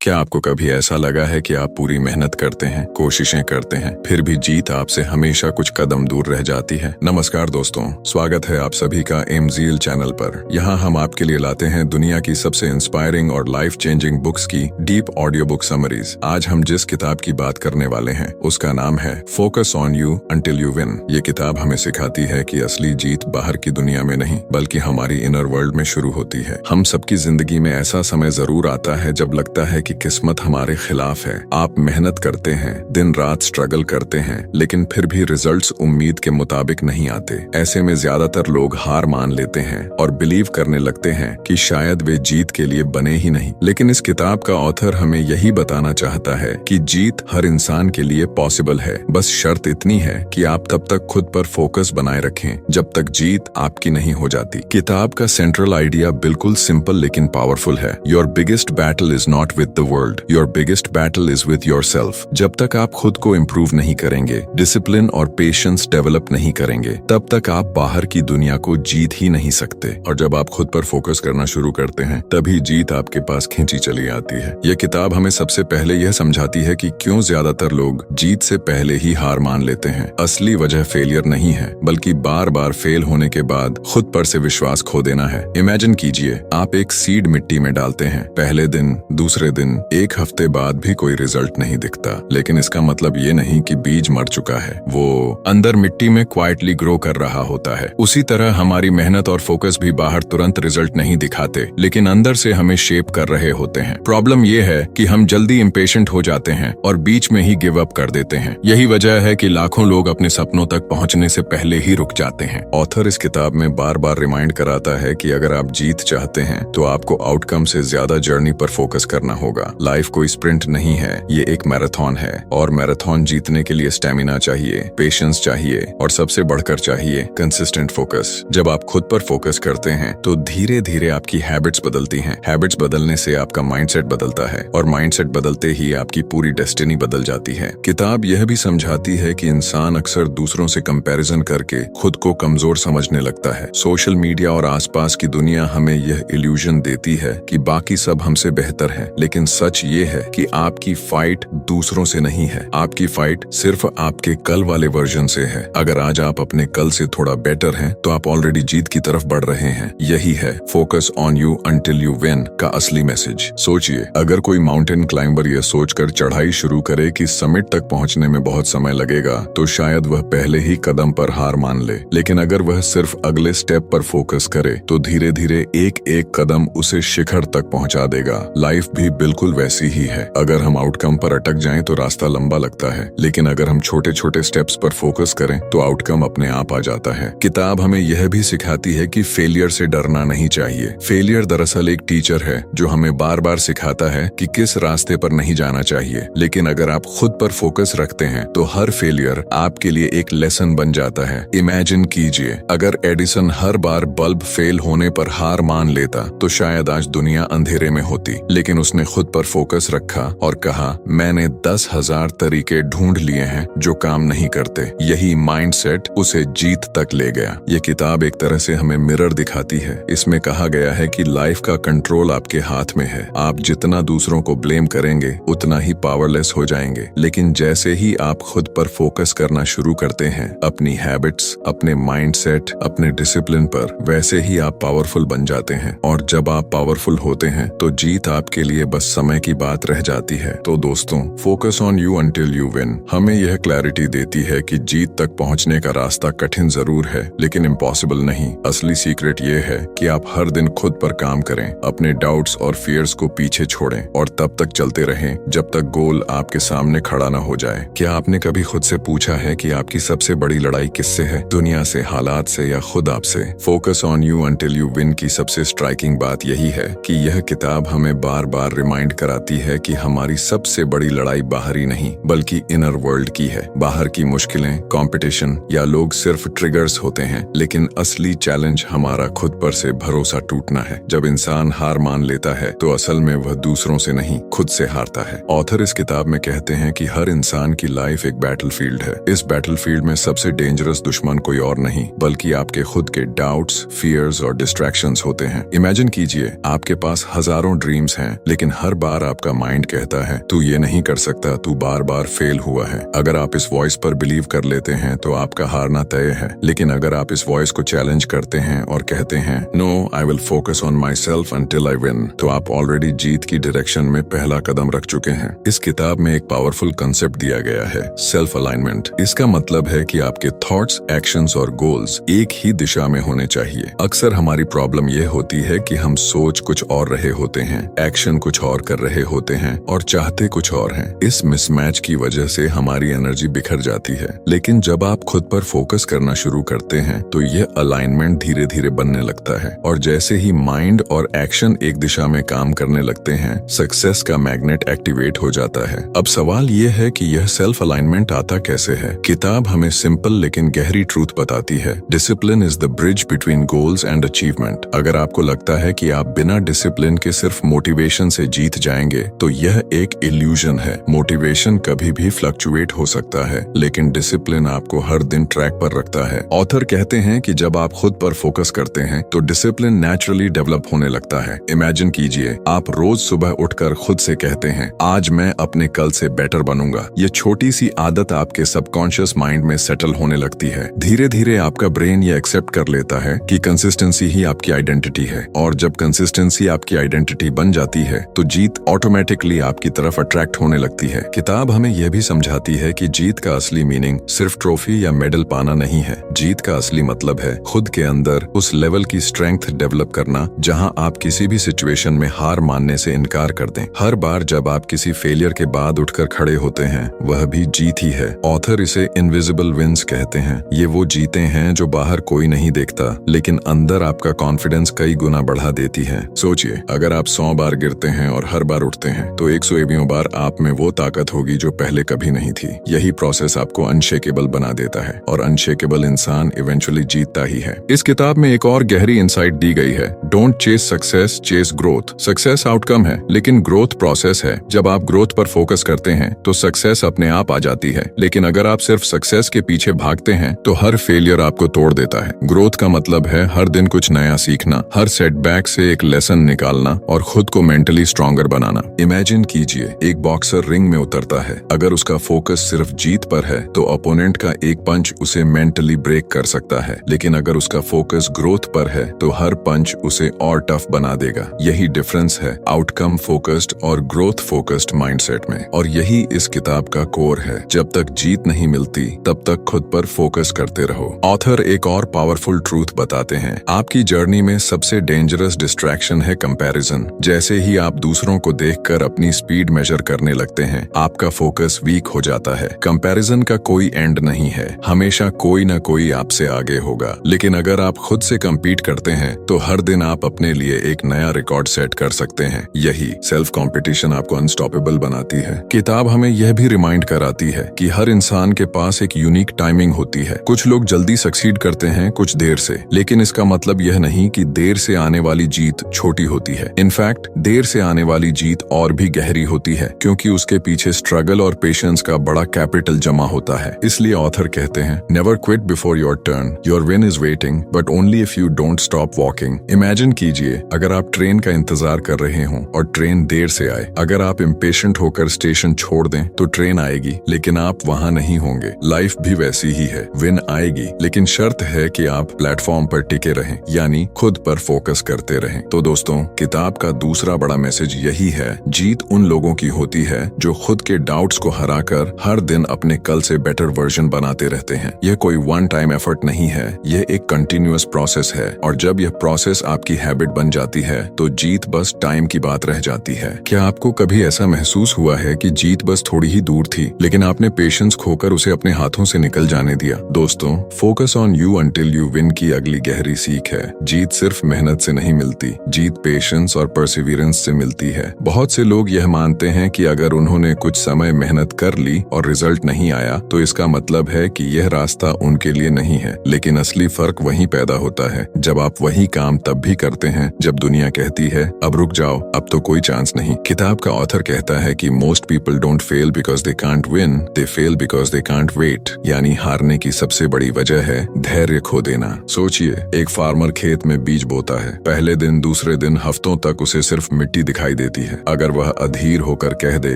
क्या आपको कभी ऐसा लगा है कि आप पूरी मेहनत करते हैं, कोशिशें करते हैं, फिर भी जीत आपसे हमेशा कुछ कदम दूर रह जाती है? नमस्कार दोस्तों, स्वागत है आप सभी का एमजीएल चैनल पर। यहाँ हम आपके लिए लाते हैं दुनिया की सबसे इंस्पायरिंग और लाइफ चेंजिंग बुक्स की डीप ऑडियो बुक समरीज। आज हम जिस किताब की बात करने वाले हैं उसका नाम है focus on you until you win. ये किताब हमें सिखाती है कि असली जीत बाहर की दुनिया में नहीं बल्कि हमारी इनर वर्ल्ड में शुरू होती है। हम सबकी जिंदगी में ऐसा समय जरूर आता है जब लगता है कि किस्मत हमारे खिलाफ है। आप मेहनत करते हैं, दिन रात स्ट्रगल करते हैं, लेकिन फिर भी रिजल्ट्स उम्मीद के मुताबिक नहीं आते। ऐसे में ज्यादातर लोग हार मान लेते हैं और बिलीव करने लगते हैं कि शायद वे जीत के लिए बने ही नहीं। लेकिन इस किताब का ऑथर हमें यही बताना चाहता है कि जीत हर इंसान के लिए पॉसिबल है। बस शर्त इतनी है कि आप तब तक खुद पर फोकस बनाए रखें जब तक जीत आपकी नहीं हो जाती। किताब का सेंट्रल आइडिया बिल्कुल सिंपल लेकिन पावरफुल है। Your biggest battle is not with the world, your biggest battle is with yourself. जब तक आप खुद को इम्प्रूव नहीं करेंगे, डिसिप्लिन और पेशेंस डेवलप नहीं करेंगे, तब तक आप बाहर की दुनिया को जीत ही नहीं सकते। और जब आप खुद पर फोकस करना शुरू करते हैं तभी जीत आपके पास खींची चली आती है। यह किताब हमें सबसे पहले यह समझाती है कि क्यों ज्यादातर लोग जीत से पहले ही हार मान लेते हैं। असली वजह फेलियर नहीं है बल्कि बार बार फेल होने के बाद खुद पर से विश्वास खो देना है। इमेजिन कीजिए, आप एक सीड मिट्टी में डालते हैं। पहले दिन, दूसरे दिन, एक हफ्ते बाद भी कोई रिजल्ट नहीं दिखता, लेकिन इसका मतलब ये नहीं कि बीज मर चुका है। वो अंदर मिट्टी में क्वाइटली ग्रो कर रहा होता है। उसी तरह हमारी मेहनत और फोकस भी बाहर तुरंत रिजल्ट नहीं दिखाते, लेकिन अंदर से हमें शेप कर रहे होते हैं। प्रॉब्लम ये है कि हम जल्दी इम्पेशेंट हो जाते हैं और बीच में ही गिव अप कर देते हैं। यही वजह है कि लाखों लोग अपने सपनों तक पहुंचने से पहले ही रुक जाते हैं। ऑथर इस किताब में बार बार रिमाइंड कराता है कि अगर आप जीत चाहते हैं तो आपको आउटकम से ज्यादा जर्नी पर फोकस करना होगा। लाइफ कोई स्प्रिंट नहीं है, ये एक मैराथन है, और मैराथन जीतने के लिए स्टेमिना चाहिए, पेशेंस चाहिए और सबसे बढ़कर चाहिए कंसिस्टेंट फोकस। जब आप खुद पर फोकस करते हैं तो धीरे धीरे आपकी हैबिट्स बदलती हैं। हैबिट्स बदलने से आपका माइंडसेट बदलता है और माइंडसेट बदलते ही आपकी पूरी डेस्टिनी बदल जाती है। किताब यह भी समझाती है कि इंसान अक्सर दूसरों से कंपैरिजन करके खुद को कमजोर समझने लगता है। सोशल मीडिया और आसपास की दुनिया हमें यह इल्यूजन देती है कि बाकी सब हमसे बेहतर है, लेकिन सच ये है कि आपकी फाइट दूसरों से नहीं है, आपकी फाइट सिर्फ आपके कल वाले वर्जन से है। अगर आज आप अपने कल से थोड़ा बेटर हैं तो आप ऑलरेडी जीत की तरफ बढ़ रहे हैं। यही है focus on you until you win का असली मैसेज। सोचिए, अगर कोई माउंटेन क्लाइंबर यह सोचकर चढ़ाई शुरू करे कि समिट तक पहुंचने में बहुत समय लगेगा तो शायद वह पहले ही कदम पर हार मान ले। लेकिन अगर वह सिर्फ अगले स्टेप पर फोकस करे तो धीरे धीरे एक एक कदम उसे शिखर तक पहुंचा देगा। लाइफ भी बिल्कुल वैसी ही है। अगर हम आउटकम पर अटक जाएं तो रास्ता लंबा लगता है, लेकिन अगर हम छोटे छोटे स्टेप्स पर फोकस करें तो आउटकम अपने आप आ जाता है। किताब हमें यह भी सिखाती है कि फेलियर से डरना नहीं चाहिए। फेलियर दरअसल एक टीचर है जो हमें बार बार सिखाता है कि किस रास्ते पर नहीं जाना चाहिए। लेकिन अगर आप खुद पर फोकस रखते हैं तो हर फेलियर आपके लिए एक लेसन बन जाता है। इमेजिन कीजिए, अगर एडिसन हर बार बल्ब फेल होने पर हार मान लेता तो शायद आज दुनिया अंधेरे में होती, लेकिन उसने खुद पर फोकस रखा और कहा, मैंने 10,000 तरीके ढूंढ लिए हैं जो काम नहीं करते। यही माइंडसेट उसे जीत तक ले गया। ये किताब एक तरह से हमें मिरर दिखाती है। इसमें कहा गया है कि लाइफ का कंट्रोल आपके हाथ में है। आप जितना दूसरों को ब्लेम करेंगे उतना ही पावरलेस हो जाएंगे। लेकिन जैसे ही आप खुद पर फोकस करना शुरू करते हैं, अपनी हैबिट्स, अपने माइंडसेट, अपने डिसिप्लिन पर, वैसे ही आप पावरफुल बन जाते हैं। और जब आप पावरफुल होते हैं तो जीत आपके लिए बस समय की बात रह जाती है। तो दोस्तों, focus on you until you win हमें यह क्लैरिटी देती है कि जीत तक पहुंचने का रास्ता कठिन जरूर है लेकिन इम्पॉसिबल नहीं। असली सीक्रेट ये है कि आप हर दिन खुद पर काम करें, अपने डाउट्स और फियर्स को पीछे छोड़ें और तब तक चलते रहें जब तक गोल आपके सामने खड़ा न हो जाए। क्या आपने कभी खुद से पूछा है कि आपकी सबसे बड़ी लड़ाई किससे है? दुनिया से, हालात से या खुद आपसे? Focus on you until you win की सबसे स्ट्राइकिंग बात यही है कि यह किताब हमें बार बार रिमाइंड कराती है कि हमारी सबसे बड़ी लड़ाई बाहरी नहीं बल्कि इनर वर्ल्ड की है। बाहर की मुश्किलें, कंपटीशन या लोग सिर्फ ट्रिगर्स होते हैं, लेकिन असली चैलेंज हमारा खुद पर से भरोसा टूटना है। जब इंसान हार मान लेता है तो असल में वह दूसरों से नहीं, खुद से हारता है। ऑथर इस किताब में कहते हैं कि हर इंसान की लाइफ एक बैटलफील्ड है। इस बैटलफील्ड में सबसे डेंजरस दुश्मन कोई और नहीं बल्कि आपके खुद के डाउट्स, फियर्स और डिस्ट्रैक्शंस होते हैं। इमेजिन कीजिए, आपके पास हजारों ड्रीम्स हैं लेकिन हर हर बार आपका माइंड कहता है तू ये नहीं कर सकता, तू बार बार फेल हुआ है। अगर आप इस वॉइस पर बिलीव कर लेते हैं तो आपका हारना तय है। लेकिन अगर आप इस वॉइस को चैलेंज करते हैं और कहते हैं no, I will focus on my self until I win, तो आप ऑलरेडी जीत की डायरेक्शन में पहला कदम रख चुके हैं। इस किताब में एक पावरफुल कंसेप्ट दिया गया है, सेल्फ अलाइनमेंट। इसका मतलब है कि आपके थॉट्स, एक्शंस और गोल्स एक ही दिशा में होने चाहिए। अक्सर हमारी प्रॉब्लम यह होती है कि हम सोच कुछ और रहे होते हैं, एक्शन कुछ और कर रहे होते हैं और चाहते कुछ और हैं। इस मिसमैच की वजह से हमारी एनर्जी बिखर जाती है। लेकिन जब आप खुद पर फोकस करना शुरू करते हैं तो यह अलाइनमेंट धीरे धीरे बनने लगता है और जैसे ही माइंड और एक्शन एक दिशा में काम करने लगते हैं, सक्सेस का मैग्नेट एक्टिवेट हो जाता है। अब सवाल यह है कि यह सेल्फ अलाइनमेंट आता कैसे है? किताब हमें सिंपल लेकिन गहरी ट्रूथ बताती है, discipline is the bridge between goals and achievement. अगर आपको लगता है कि आप बिना डिसिप्लिन के सिर्फ मोटिवेशन से जीत जाएंगे तो यह एक इल्यूजन है। मोटिवेशन कभी भी फ्लक्चुएट हो सकता है, लेकिन डिसिप्लिन आपको हर दिन ट्रैक पर रखता है। ऑथर कहते हैं कि जब आप खुद पर फोकस करते हैं तो डिसिप्लिन नेचुरली डेवलप होने लगता है। इमेजिन कीजिए, आप रोज सुबह उठकर खुद से कहते हैं आज मैं अपने कल से बेटर बनूंगा। ये छोटी सी आदत आपके सबकॉन्शियस माइंड में सेटल होने लगती है। धीरे धीरे आपका ब्रेन ये एक्सेप्ट कर लेता है कि कंसिस्टेंसी ही आपकी आइडेंटिटी है, और जब कंसिस्टेंसी आपकी आइडेंटिटी बन जाती है तो जीत ऑटोमेटिकली आपकी तरफ अट्रैक्ट होने लगती है। किताब हमें यह भी समझाती है कि जीत का असली मीनिंग सिर्फ ट्रॉफी या मेडल पाना नहीं है। जीत का असली मतलब है खुद के अंदर उस लेवल की स्ट्रेंथ डेवलप करना जहां आप किसी भी सिचुएशन में हार मानने से इनकार कर दें। हर बार जब आप किसी फेलियर के बाद उठकर खड़े होते हैं वह भी जीत ही है। ऑथर इसे इनविजिबल विंस कहते हैं। ये वो जीते हैं जो बाहर कोई नहीं देखता, लेकिन अंदर आपका कॉन्फिडेंस कई गुना बढ़ा देती है। सोचिए, अगर आप 100 बार गिरते हैं और हर बार उठते हैं तो 101वीं बार आप में वो ताकत होगी जो पहले कभी नहीं थी। यही प्रोसेस आपको अनशेकेबल बना देता है और अनशेकेबल इंसान इवेंचुअली जीतता ही है। इस किताब में एक और गहरी इंसाइट दी गई है, don't chase success, chase growth. Success outcome है लेकिन ग्रोथ प्रोसेस है। जब आप ग्रोथ पर फोकस करते हैं तो सक्सेस अपने आप आ जाती है, लेकिन अगर आप सिर्फ सक्सेस के पीछे भागते हैं तो हर फेलियर आपको तोड़ देता है। ग्रोथ का मतलब है हर दिन कुछ नया सीखना, हर सेटबैक से एक लेसन निकालना और खुद को मेंटली स्ट्रॉन्गर बनाना। इमेजिन कीजिए, एक बॉक्सर रिंग में उतरता है। अगर उसका फोकस सिर्फ जीत पर है तो अपोनेंट का एक पंच उसे मेंटली ब्रेक कर सकता है, लेकिन अगर उसका फोकस ग्रोथ पर है तो हर पंच उसे और टफ बना देगा। यही डिफरेंस है आउटकम फोकस्ड और ग्रोथ फोकस्ड माइंडसेट में, और यही इस किताब का कोर है। जब तक जीत नहीं मिलती तब तक खुद पर फोकस करते रहो। ऑथर एक और पावरफुल ट्रूथ बताते हैं, आपकी जर्नी में सबसे डेंजरस डिस्ट्रैक्शन है कंपैरिजन। जैसे ही आप दूसरों को देखकर अपनी स्पीड मेजर करने लगते हैं आपका फोकस वीक हो जाता है। कंपैरिजन का कोई एंड नहीं है, हमेशा कोई ना कोई आपसे आगे होगा। लेकिन अगर आप खुद से कम्पीट करते हैं तो हर दिन आप अपने लिए एक नया रिकॉर्ड सेट कर सकते हैं। यही सेल्फ कंपटीशन आपको अनस्टॉपेबल बनाती है। किताब हमें यह भी रिमाइंड कराती है कि हर इंसान के पास एक यूनिक टाइमिंग होती है। कुछ लोग जल्दी सक्सीड करते हैं, कुछ देर से, लेकिन इसका मतलब यह नहीं कि देर से आने वाली जीत छोटी होती है। इनफैक्ट देर से आने वाली जीत और भी गहरी होती है, क्योंकि उसके पीछे स्ट्रगल और पेशेंस का बड़ा कैपिटल जमा होता है। इसलिए ऑथर कहते हैं, never quit before your turn, your win is waiting but only if you don't stop walking. Imagine कीजिए, अगर आप ट्रेन का इंतजार कर रहे हों और ट्रेन देर से आए, अगर आप इम्पेशेंट होकर स्टेशन छोड़ दें तो ट्रेन आएगी लेकिन आप वहां नहीं होंगे। लाइफ भी वैसी ही है, विन आएगी लेकिन शर्त है कि आप प्लेटफॉर्म पर टिके रहें, यानी खुद पर फोकस करते रहें। तो दोस्तों, किताब का दूसरा बड़ा मैसेज यही है, जीत उन लोगों की होती है जो खुद के डाउट्स को हराकर हर दिन अपने कल से बेटर वर्जन बनाते रहते हैं। यह कोई वन टाइम एफर्ट नहीं है, यह एक कंटिन्यूअस प्रोसेस है, और जब यह प्रोसेस आपकी हैबिट बन जाती है तो जीत बस टाइम की बात रह जाती है। क्या आपको कभी ऐसा महसूस हुआ है कि जीत बस थोड़ी ही दूर थी लेकिन आपने पेशेंस खोकर उसे अपने हाथों से निकल जाने दिया? दोस्तों, focus on you until you win की अगली गहरी सीख है, जीत सिर्फ मेहनत से नहीं मिलती, जीत पेशेंस और परसिवियरेंस से मिलती है। बहुत से लोग यह मानते हैं कि अगर उन्होंने कुछ समय मेहनत कर ली और रिजल्ट नहीं आया तो इसका मतलब है कि यह रास्ता उनके लिए नहीं है, लेकिन असली फर्क वहीं पैदा होता है जब आप वही काम तब भी करते हैं जब दुनिया कहती है अब रुक जाओ, अब तो कोई चांस नहीं। किताब का ऑथर कहता है कि most people don't fail because they can't win, they fail because they can't wait. यानी हारने की सबसे बड़ी वजह है धैर्य खो देना। सोचिए, एक फार्मर खेत में बीज बोता है, पहले दिन, दूसरे दिन, हफ्तों तक उसे सिर्फ मिट्टी दिखाई देती है। अगर वह अधीर होकर कह दे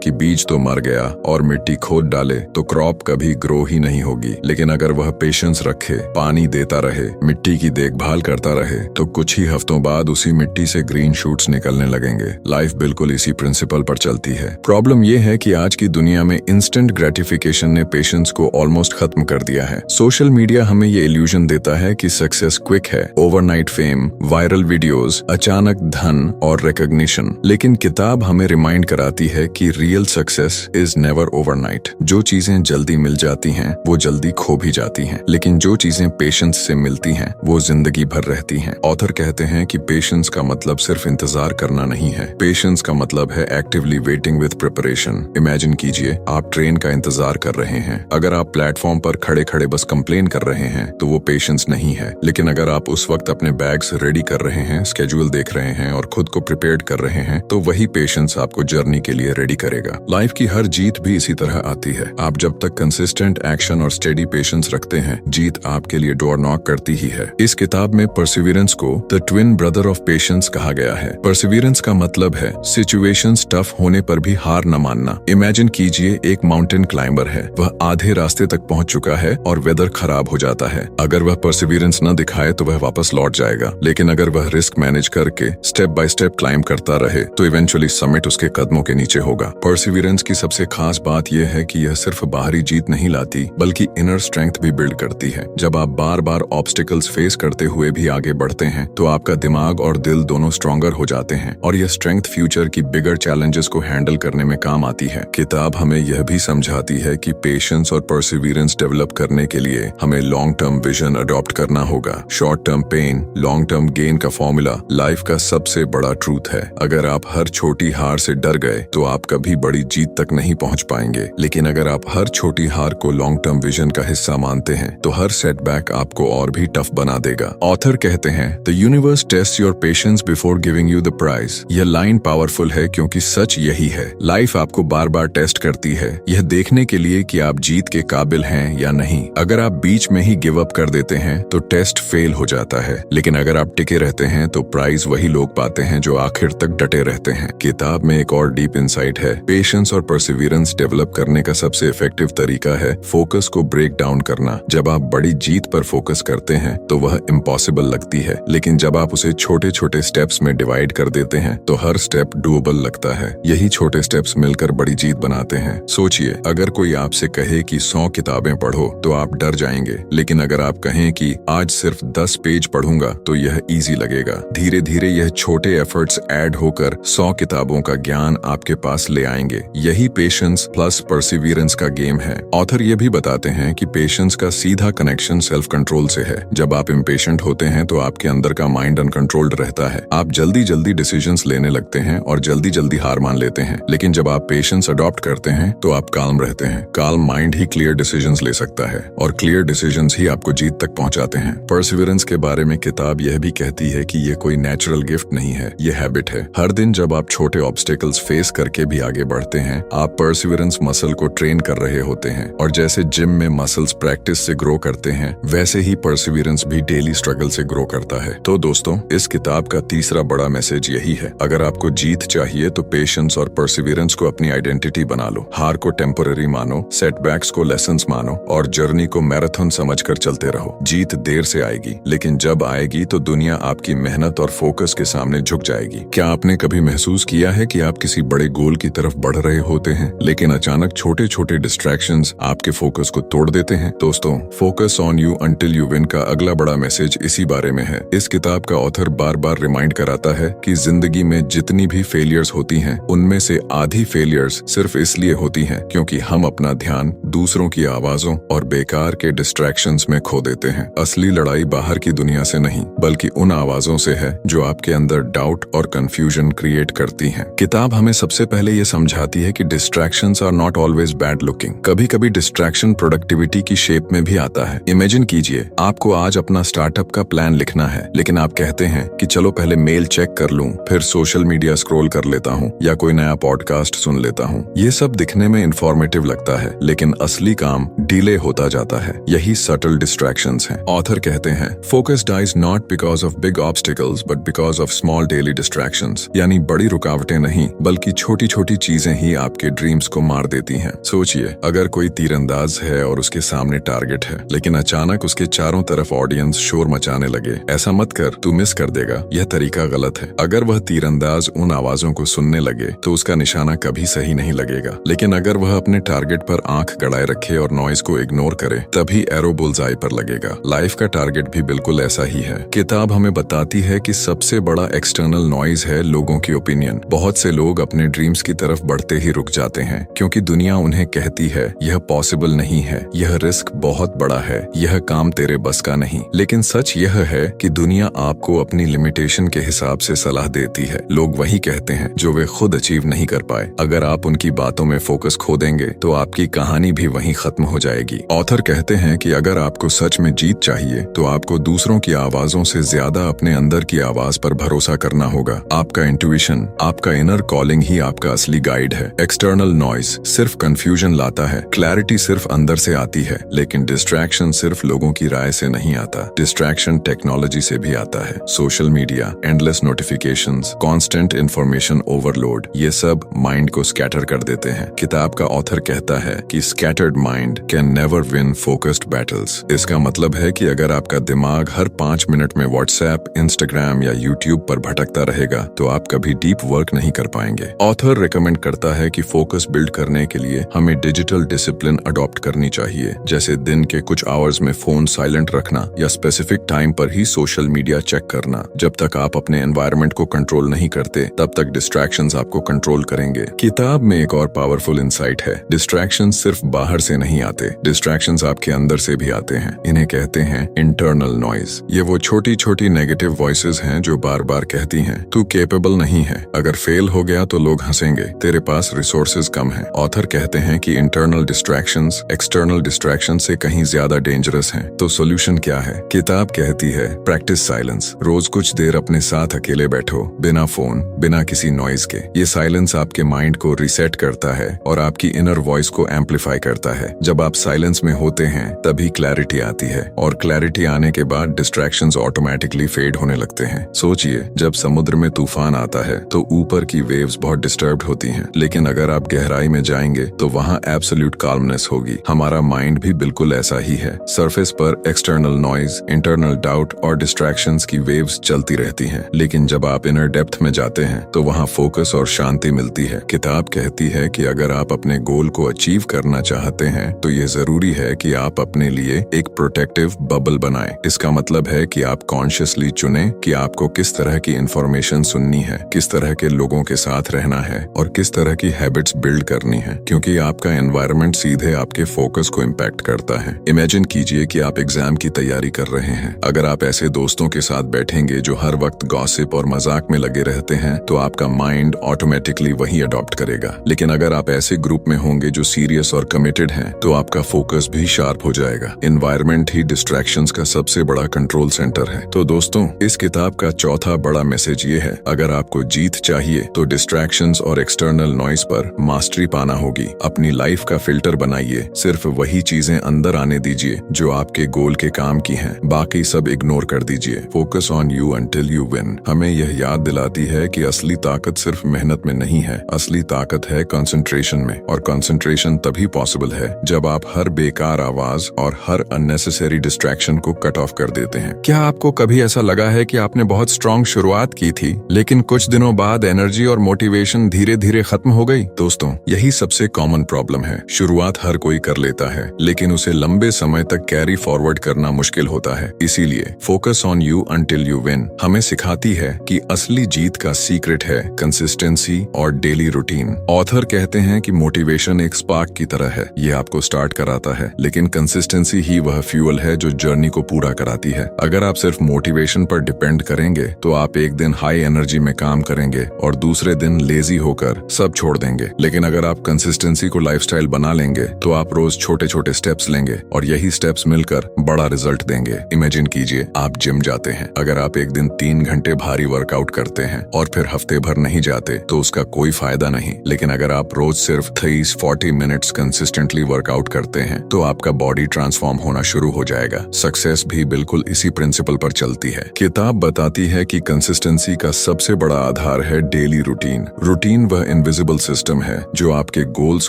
कि बीज तो मर गया और मिट्टी खोद डाले तो क्रॉप कभी ग्रो ही नहीं होगी। लेकिन अगर वह पेशेंस रखे, पानी देता रहे, मिट्टी की देखभाल करता रहे, तो कुछ ही हफ्तों बाद उसी मिट्टी से ग्रीन शूट्स निकलने लगेंगे। लाइफ बिल्कुल इसी प्रिंसिपल पर चलती है। प्रॉब्लम यह है कि आज की दुनिया में इंस्टेंट ग्रेटिफिकेशन ने पेशेंस को ऑलमोस्ट खत्म कर दिया है। सोशल मीडिया हमें ये इल्यूजन देता है कि सक्सेस क्विक है, ओवरनाइट फेम, वायरल वीडियोस, अचानक धन और रिकॉग्निशन। लेकिन किताब हमें रिमाइंड कराती है कि real success is never overnight. जो चीजें जल्दी मिल जाती हैं वो जल्दी खो भी जाती हैं, लेकिन जो चीजें पेशेंस से मिलती हैं वो जिंदगी भर रहती हैं। ऑथर कहते हैं कि पेशेंस का मतलब सिर्फ इंतजार करना नहीं है, पेशेंस का मतलब है actively waiting with preparation. Imagine कीजिए आप ट्रेन का इंतजार कर रहे हैं। अगर आप प्लेटफॉर्म पर खड़े खड़े बस कंप्लेन कर रहे हैं तो वो पेशेंस नहीं है। लेकिन अगर आप उस वक्त अपने बैग्स रेडी कर रहे हैं, स्केड्यूल देख रहे हैं और खुद को प्रिपेयर्ड कर रहे हैं, तो वही पेशेंस आपको जर्नी के लिए रेडी करेगा। लाइफ की हर जीत भी इसी तरह आती है। आप जब तक कंसिस्टेंट एक्शन और स्टेडी पेशेंस रखते हैं, जीत आपके लिए डोर नॉक करती ही है। इस किताब में परसिवियरेंस को the twin brother of patience कहा गया है। परसिवियरेंस का मतलब है सिचुएशंस टफ होने पर भी हार न मानना। इमेजिन कीजिए एक माउंटेन क्लाइंबर है, वह आधे रास्ते तक पहुंच चुका है और वेदर खराब हो जाता है। अगर वह परसिवियरेंस न दिखाए तो वह वापस लौट जाएगा। लेकिन अगर वह रिस्क मैनेज करके स्टेप बाय स्टेप क्लाइंब करता रहे तो इवेंचुअली समिट उसके कदमों के नीचे होगा। परसिवियरेंस की सबसे खास बात यह है कि यह सिर्फ बाहरी जीत नहीं लाती बल्कि इनर स्ट्रेंथ भी बिल्ड करती है। जब आप बार बार ऑब्स्टिकल्स फेस करते हुए भी आगे बढ़ते हैं तो आपका दिमाग और दिल दोनों स्ट्रॉन्गर हो जाते हैं और यह स्ट्रेंथ फ्यूचर की बिगर चैलेंजेस को हैंडल करने में काम आती है। किताब हमें यह भी समझाती है कि पेशेंस और परसिवियरेंस डेवलप करने के लिए हमें लॉन्ग टर्म विजन अडॉप्ट करना होगा। Short term pain, long term gain का फॉर्मूला लाइफ का सबसे बड़ा ट्रूथ है। अगर आप हर छोटी हार से डर गए तो आप कभी बड़ी जीत तक नहीं पहुंच पाएंगे। लेकिन अगर आप हर छोटी हार को लॉन्ग टर्म विजन का हिस्सा मानते हैं तो हर सेटबैक आपको और भी टफ बना देगा। ऑथर कहते हैं the universe test your patience before giving you the prize. यह लाइन पावरफुल है क्योंकि सच यही है। लाइफ आपको बार बार टेस्ट करती है, यह देखने के लिए कि आप जीत के काबिल हैं या नहीं। अगर आप बीच में ही गिव अप कर देते हैं तो टेस्ट फेल हो जाता है, लेकिन अगर आप टिके रहते हैं तो प्राइज वही लोग पाते हैं जो आखिर तक डटे रहते हैं। किताब में एक और डीप इंसाइट है। पेशेंस और परसिवियरेंस डेवलप करने का सबसे इफेक्टिव तरीका है फोकस को ब्रेक डाउन करना। जब आप बड़ी जीत पर फोकस करते हैं तो वह इम्पॉसिबल लगती है, लेकिन जब आप उसे छोटे छोटे स्टेप्स में डिवाइड कर देते हैं तो हर स्टेप डूएबल लगता है। यही छोटे स्टेप्स मिलकर बड़ी जीत बनाते हैं। सोचिए, अगर कोई आपसे कहे कि 100 किताबें पढ़ो तो आप डर जाएंगे, लेकिन अगर आप कहें कि आज सिर्फ 10 पेज पढ़ूंगा तो यह इजी लगेगा। धीरे धीरे यह छोटे एफर्ट्स ऐड होकर 100 किताबों का ज्ञान आपके पास ले आएंगे। यही पेशेंस प्लस परसिवियरेंस का गेम है। ऑथर ये भी बताते हैं कि पेशेंस का सीधा कनेक्शन सेल्फ कंट्रोल से है। जब आप इम्पेशेंट होते हैं तो आपके अंदर का माइंड अनकंट्रोल्ड रहता है। आप जल्दी जल्दी डिसीजंस लेने लगते हैं और जल्दी जल्दी हार मान लेते हैं। लेकिन जब आप पेशेंस अडॉप्ट करते हैं तो आप काल्म रहते हैं। काल्म माइंड ही क्लियर डिसीजंस ले सकता है और क्लियर डिसीजंस ही आपको जीत तक पहुंचाते हैं। परसिवियरेंस के बारे में किताब यह भी कहती है कि यह कोई नेचुरल गिफ्ट नहीं है, यह हैबिट है। हर दिन जब आप छोटे ऑब्स्टिकल्स फेस करके भी आगे बढ़ते हैं, आप परसिवियरेंस मसल को ट्रेन कर रहे होते हैं। और जैसे जिम में मसल्स प्रैक्टिस से ग्रो करते हैं, वैसे ही परसिवियरेंस भी डेली स्ट्रगल से ग्रो करता है। तो दोस्तों, इस किताब का तीसरा बड़ा मैसेज यही है, अगर आपको जीत चाहिए तो पेशेंस और परसिवियरेंस को अपनी आइडेंटिटी बना लो। हार को टेम्पररी मानो, सेटबैक्स को लेसन्स मानो और जर्नी को मैराथन समझकर चलते रहो। जीत देर से आएगी, लेकिन जब आएगी तो दुनिया आपकी मेहनत और फोकस के सामने झुक जाएगी। क्या आपने कभी महसूस किया है कि आप किसी बड़े गोल की तरफ बढ़ रहे होते हैं, लेकिन अचानक छोटे छोटे डिस्ट्रैक्शंस आपके फोकस को तोड़ देते हैं? दोस्तों, focus on you until you win का अगला बड़ा मैसेज इसी बारे में है। इस किताब का ऑथर बार बार रिमाइंड कराता है कि जिंदगी में जितनी भी फेलियर्स होती हैं, उनमें से आधी फेलियर्स सिर्फ इसलिए होती हैं क्योंकि हम अपना ध्यान दूसरों की आवाजों और बेकार के डिस्ट्रैक्शंस में खो देते हैं। असली लड़ाई बाहर की दुनिया से नहीं, बल्कि उन आवाजों से है जो आपके अंदर डाउट और कंफ्यूजन क्रिएट करती हैं। किताब हमें सबसे पहले ये समझाती है कि distractions are not always bad looking. कभी कभी डिस्ट्रैक्शन प्रोडक्टिविटी की शेप में भी आता है। इमेजिन कीजिए, आपको आज अपना स्टार्टअप का प्लान लिखना है, लेकिन आप कहते हैं कि चलो पहले मेल चेक कर लूं, फिर सोशल मीडिया स्क्रॉल कर लेता हूं या कोई नया पॉडकास्ट सुन लेता हूं। ये सब दिखने में इंफॉर्मेटिव लगता है, लेकिन असली काम डिले होता जाता है। यही सटल डिस्ट्रैक्शंस हैं। ऑथर कहते हैं, focus dies not because of big obstacles but because of small daily distractions. यानी कहीं बड़ी रुकावटें नहीं बल्कि छोटी छोटी चीजें ही आपके ड्रीम्स को मार देती हैं। सोचिए, अगर कोई तीरंदाज है और उसके सामने टारगेट है, लेकिन अचानक उसके चारों तरफ ऑडियंस शोर मचाने लगे, ऐसा मत कर, तू मिस कर देगा। यह तरीका गलत है। अगर वह तीरंदाज उन आवाजों को सुनने लगे तो उसका निशाना कभी सही नहीं लगेगा, लेकिन अगर वह अपने टारगेट पर आंख गड़ाए रखे और नॉइज को इग्नोर करे, तभी एरो बुल्सआई पर लगेगा। लाइफ का टारगेट भी बिल्कुल ऐसा ही है। किताब हमें बताती है कि सबसे बड़ा एक्सटर्नल नॉइज है लोगों की ओपिनियन। बहुत से लोग अपने ड्रीम्स की तरफ बढ़ते ही रुक जाते हैं क्योंकि दुनिया उन्हें कहती है यह पॉसिबल नहीं है, यह रिस्क बहुत बड़ा है, यह काम तेरे बस का नहीं। लेकिन सच यह है कि दुनिया आपको अपनी लिमिटेशन के हिसाब से सलाह देती है। लोग वही कहते हैं जो वे खुद अचीव नहीं कर पाए। अगर आप उनकी बातों में फोकस खो देंगे तो आपकी कहानी भी वहीं खत्म हो जाएगी। ऑथर कहते हैं कि अगर आपको सच में जीत चाहिए तो आपको दूसरों की आवाजों से ज्यादा अपने अंदर की आवाज पर भरोसा करना होगा। आपका इंट्यूशन, आपका इनर कॉलिंग ही आपका असली गाइड है। एक्सटर्नल नॉइज सिर्फ कंफ्यूजन लाता है, क्लैरिटी सिर्फ अंदर से आती है, लेकिन डिस्ट्रैक्शन सिर्फ लोगों की राय से नहीं आता। डिस्ट्रैक्शन टेक्नोलॉजी से भी आता है। Social media, endless notifications, constant information overload, ये सब माइंड को स्कैटर कर देते हैं। किताब का ऑथर कहता है कि scattered mind can never win focused battles. इसका मतलब है कि अगर आपका दिमाग हर 5 मिनट में व्हाट्सएप, इंस्टाग्राम या यूट्यूब पर भटकता रहेगा तो आप कभी डीप वर्क नहीं कर पाएंगे। ऑथर रिकमेंड करता है कि फोकस बिल्ड करने के लिए हमें डिजिटल डिसिप्लिन अडॉप्ट करनी चाहिए, जैसे दिन के कुछ आवर्स में फोन साइलेंट रखना या स्पेसिफिक टाइम पर ही सोशल मीडिया चेक करना। जब तक आप अपने एनवायरनमेंट को कंट्रोल नहीं करते तब तक डिस्ट्रैक्शंस आपको कंट्रोल करेंगे। किताब में एक और पावरफुल इंसाइट है। डिस्ट्रैक्शंस सिर्फ बाहर से नहीं आते, डिस्ट्रैक्शंस आपके अंदर से भी आते हैं। इन्हें कहते हैं इंटरनल नॉइज। ये वो छोटी छोटी नेगेटिव वॉइसेस हैं जो बार बार कहती हैं तू केपेबल नहीं है, अगर फेल हो गया तो लोग हंसेंगे, तेरे पास रिसोर्सेज कम है। ऑथर कहते हैं कि इंटरनल डिस्ट्रैक्शंस एक्सटर्नल डिस्ट्रैक्शन से कहीं ज्यादा डेंजरस हैं। तो सोल्यूशन क्या है? किताब कहती है प्रैक्टिस साइलेंस। रोज कुछ देर अपने साथ अकेले बैठो, बिना फोन, बिना किसी नॉइज के। ये साइलेंस आपके माइंड को रिसेट करता है और आपकी इनर वॉइस को एम्पलीफाई करता है। जब आप साइलेंस में होते हैं तभी क्लैरिटी आती है, और क्लैरिटी आने के बाद डिस्ट्रैक्शंस ऑटोमेटिकली फेड होने लगते हैं। सोचिए, जब समुद्र में तूफान आता है तो ऊपर की वेव्स बहुत डिस्टर्ब्ड होती हैं, लेकिन अगर आप गहराई में जाएंगे तो वहाँ एब्सोल्यूट काल्मनेस होगी। हमारा माइंड भी बिल्कुल ऐसा ही है। सरफेस पर एक्सटर्नल नॉइज, इंटरनल डाउट और डिस्ट्रैक्शंस की वेव्स चलती रहती हैं, लेकिन जब आप इनर डेप्थ में जाते हैं तो वहाँ फोकस और शांति मिलती है। किताब कहती है कि अगर आप अपने गोल को अचीव करना चाहते हैं तो ये जरूरी है कि आप अपने लिए एक प्रोटेक्टिव बबल बनाएं। इसका मतलब है कि आप कॉन्शियसली चुनें कि आपको किस तरह की इंफॉर्मेशन सुननी है, किस तरह के लोगों के साथ रहना है और किस तरह की हैबिट्स बिल्ड करनी है, क्योंकि आपका एनवायरनमेंट सीधे आपके फोकस को इम्पैक्ट करता है। इमेजिन कीजिए कि आप एग्जाम की तैयारी कर रहे हैं। अगर आप ऐसे दोस्तों के साथ बैठेंगे जो हर वक्त गॉसिप और मजाक में लगे रहते हैं तो आपका माइंड ऑटोमेटिकली वही अडॉप्ट करेगा। लेकिन अगर आप ऐसे ग्रुप में होंगे जो सीरियस और कमिटेड हैं तो आपका फोकस भी शार्प हो जाएगा। एनवायरनमेंट ही डिस्ट्रैक्शंस का सबसे बड़ा कंट्रोल सेंटर है। तो दोस्तों, इस किताब का चौथा बड़ा मैसेज ये है, अगर आपको जीत चाहिए तो डिस्ट्रैक्शंस और एक्सटर्नल नॉइज पर मास्टरी पाना होगी। अपनी लाइफ का फिल्टर बनाइए, सिर्फ वही चीजें अंदर आने दीजिए जो आपके गोल के काम की हैं, बाकी सब इग्नोर कर दीजिए। Focus on you until you win हमें यह याद दिलाती है कि असली ताकत सिर्फ मेहनत में नहीं है, असली ताकत है कंसंट्रेशन में, और कंसंट्रेशन तभी पॉसिबल है जब आप हर बेकार आवाज और हर अननेसेसरी डिस्ट्रैक्शन को कट ऑफ कर देते हैं। क्या आपको कभी ऐसा लगा है कि आपने बहुत स्ट्रॉन्ग शुरुआत की थी लेकिन कुछ दिनों बाद एनर्जी और मोटिवेशन धीरे धीरे खत्म हो गई? दोस्तों, यही सबसे कॉमन प्रॉब्लम है। शुरुआत हर कोई कर लेता है लेकिन उसे लंबे समय तक कैरी फॉरवर्ड करना मुश्किल होता है। इसीलिए focus on you until you win हमें सिखाती है कि असली जीत का सीक्रेट है कंसिस्टेंसी और डेली रूटीन। ऑथर कहते हैं कि मोटिवेशन एक स्पार्क की तरह है, ये आपको स्टार्ट कराता है, लेकिन कंसिस्टेंसी ही वह फ्यूल है जो जर्नी को पूरा कराती है। अगर आप सिर्फ मोटिवेशन पर डिपेंड करेंगे तो आप एक दिन हाई एनर्जी में काम करेंगे और दूसरे दिन लेजी होकर सब छोड़ देंगे। लेकिन अगर आप कंसिस्टेंसी को लाइफस्टाइल बना लेंगे तो आप रोज छोटे छोटे स्टेप्स लेंगे और यही स्टेप्स मिलकर बड़ा रिजल्ट देंगे। इमेजिन कीजिए, आप जिम जाते हैं। अगर आप एक दिन 3 घंटे भारी वर्कआउट करते हैं और फिर हफ्ते भर नहीं जाते तो उसका कोई फायदा नहीं। लेकिन अगर आप रोज सिर्फ 30-40 मिनट्स कंसिस्टेंटली वर्कआउट करते हैं तो आपका बॉडी ट्रांसफॉर्म होना शुरू हो जाएगा। सक्सेस भी बिल्कुल इसी प्रिंसिपल पर चलती है। किताब बताती है कि कंसिस्टेंसी का सबसे बड़ा आधार है डेली रूटीन। रूटीन वह इनविजिबल सिस्टम है जो आपके गोल्स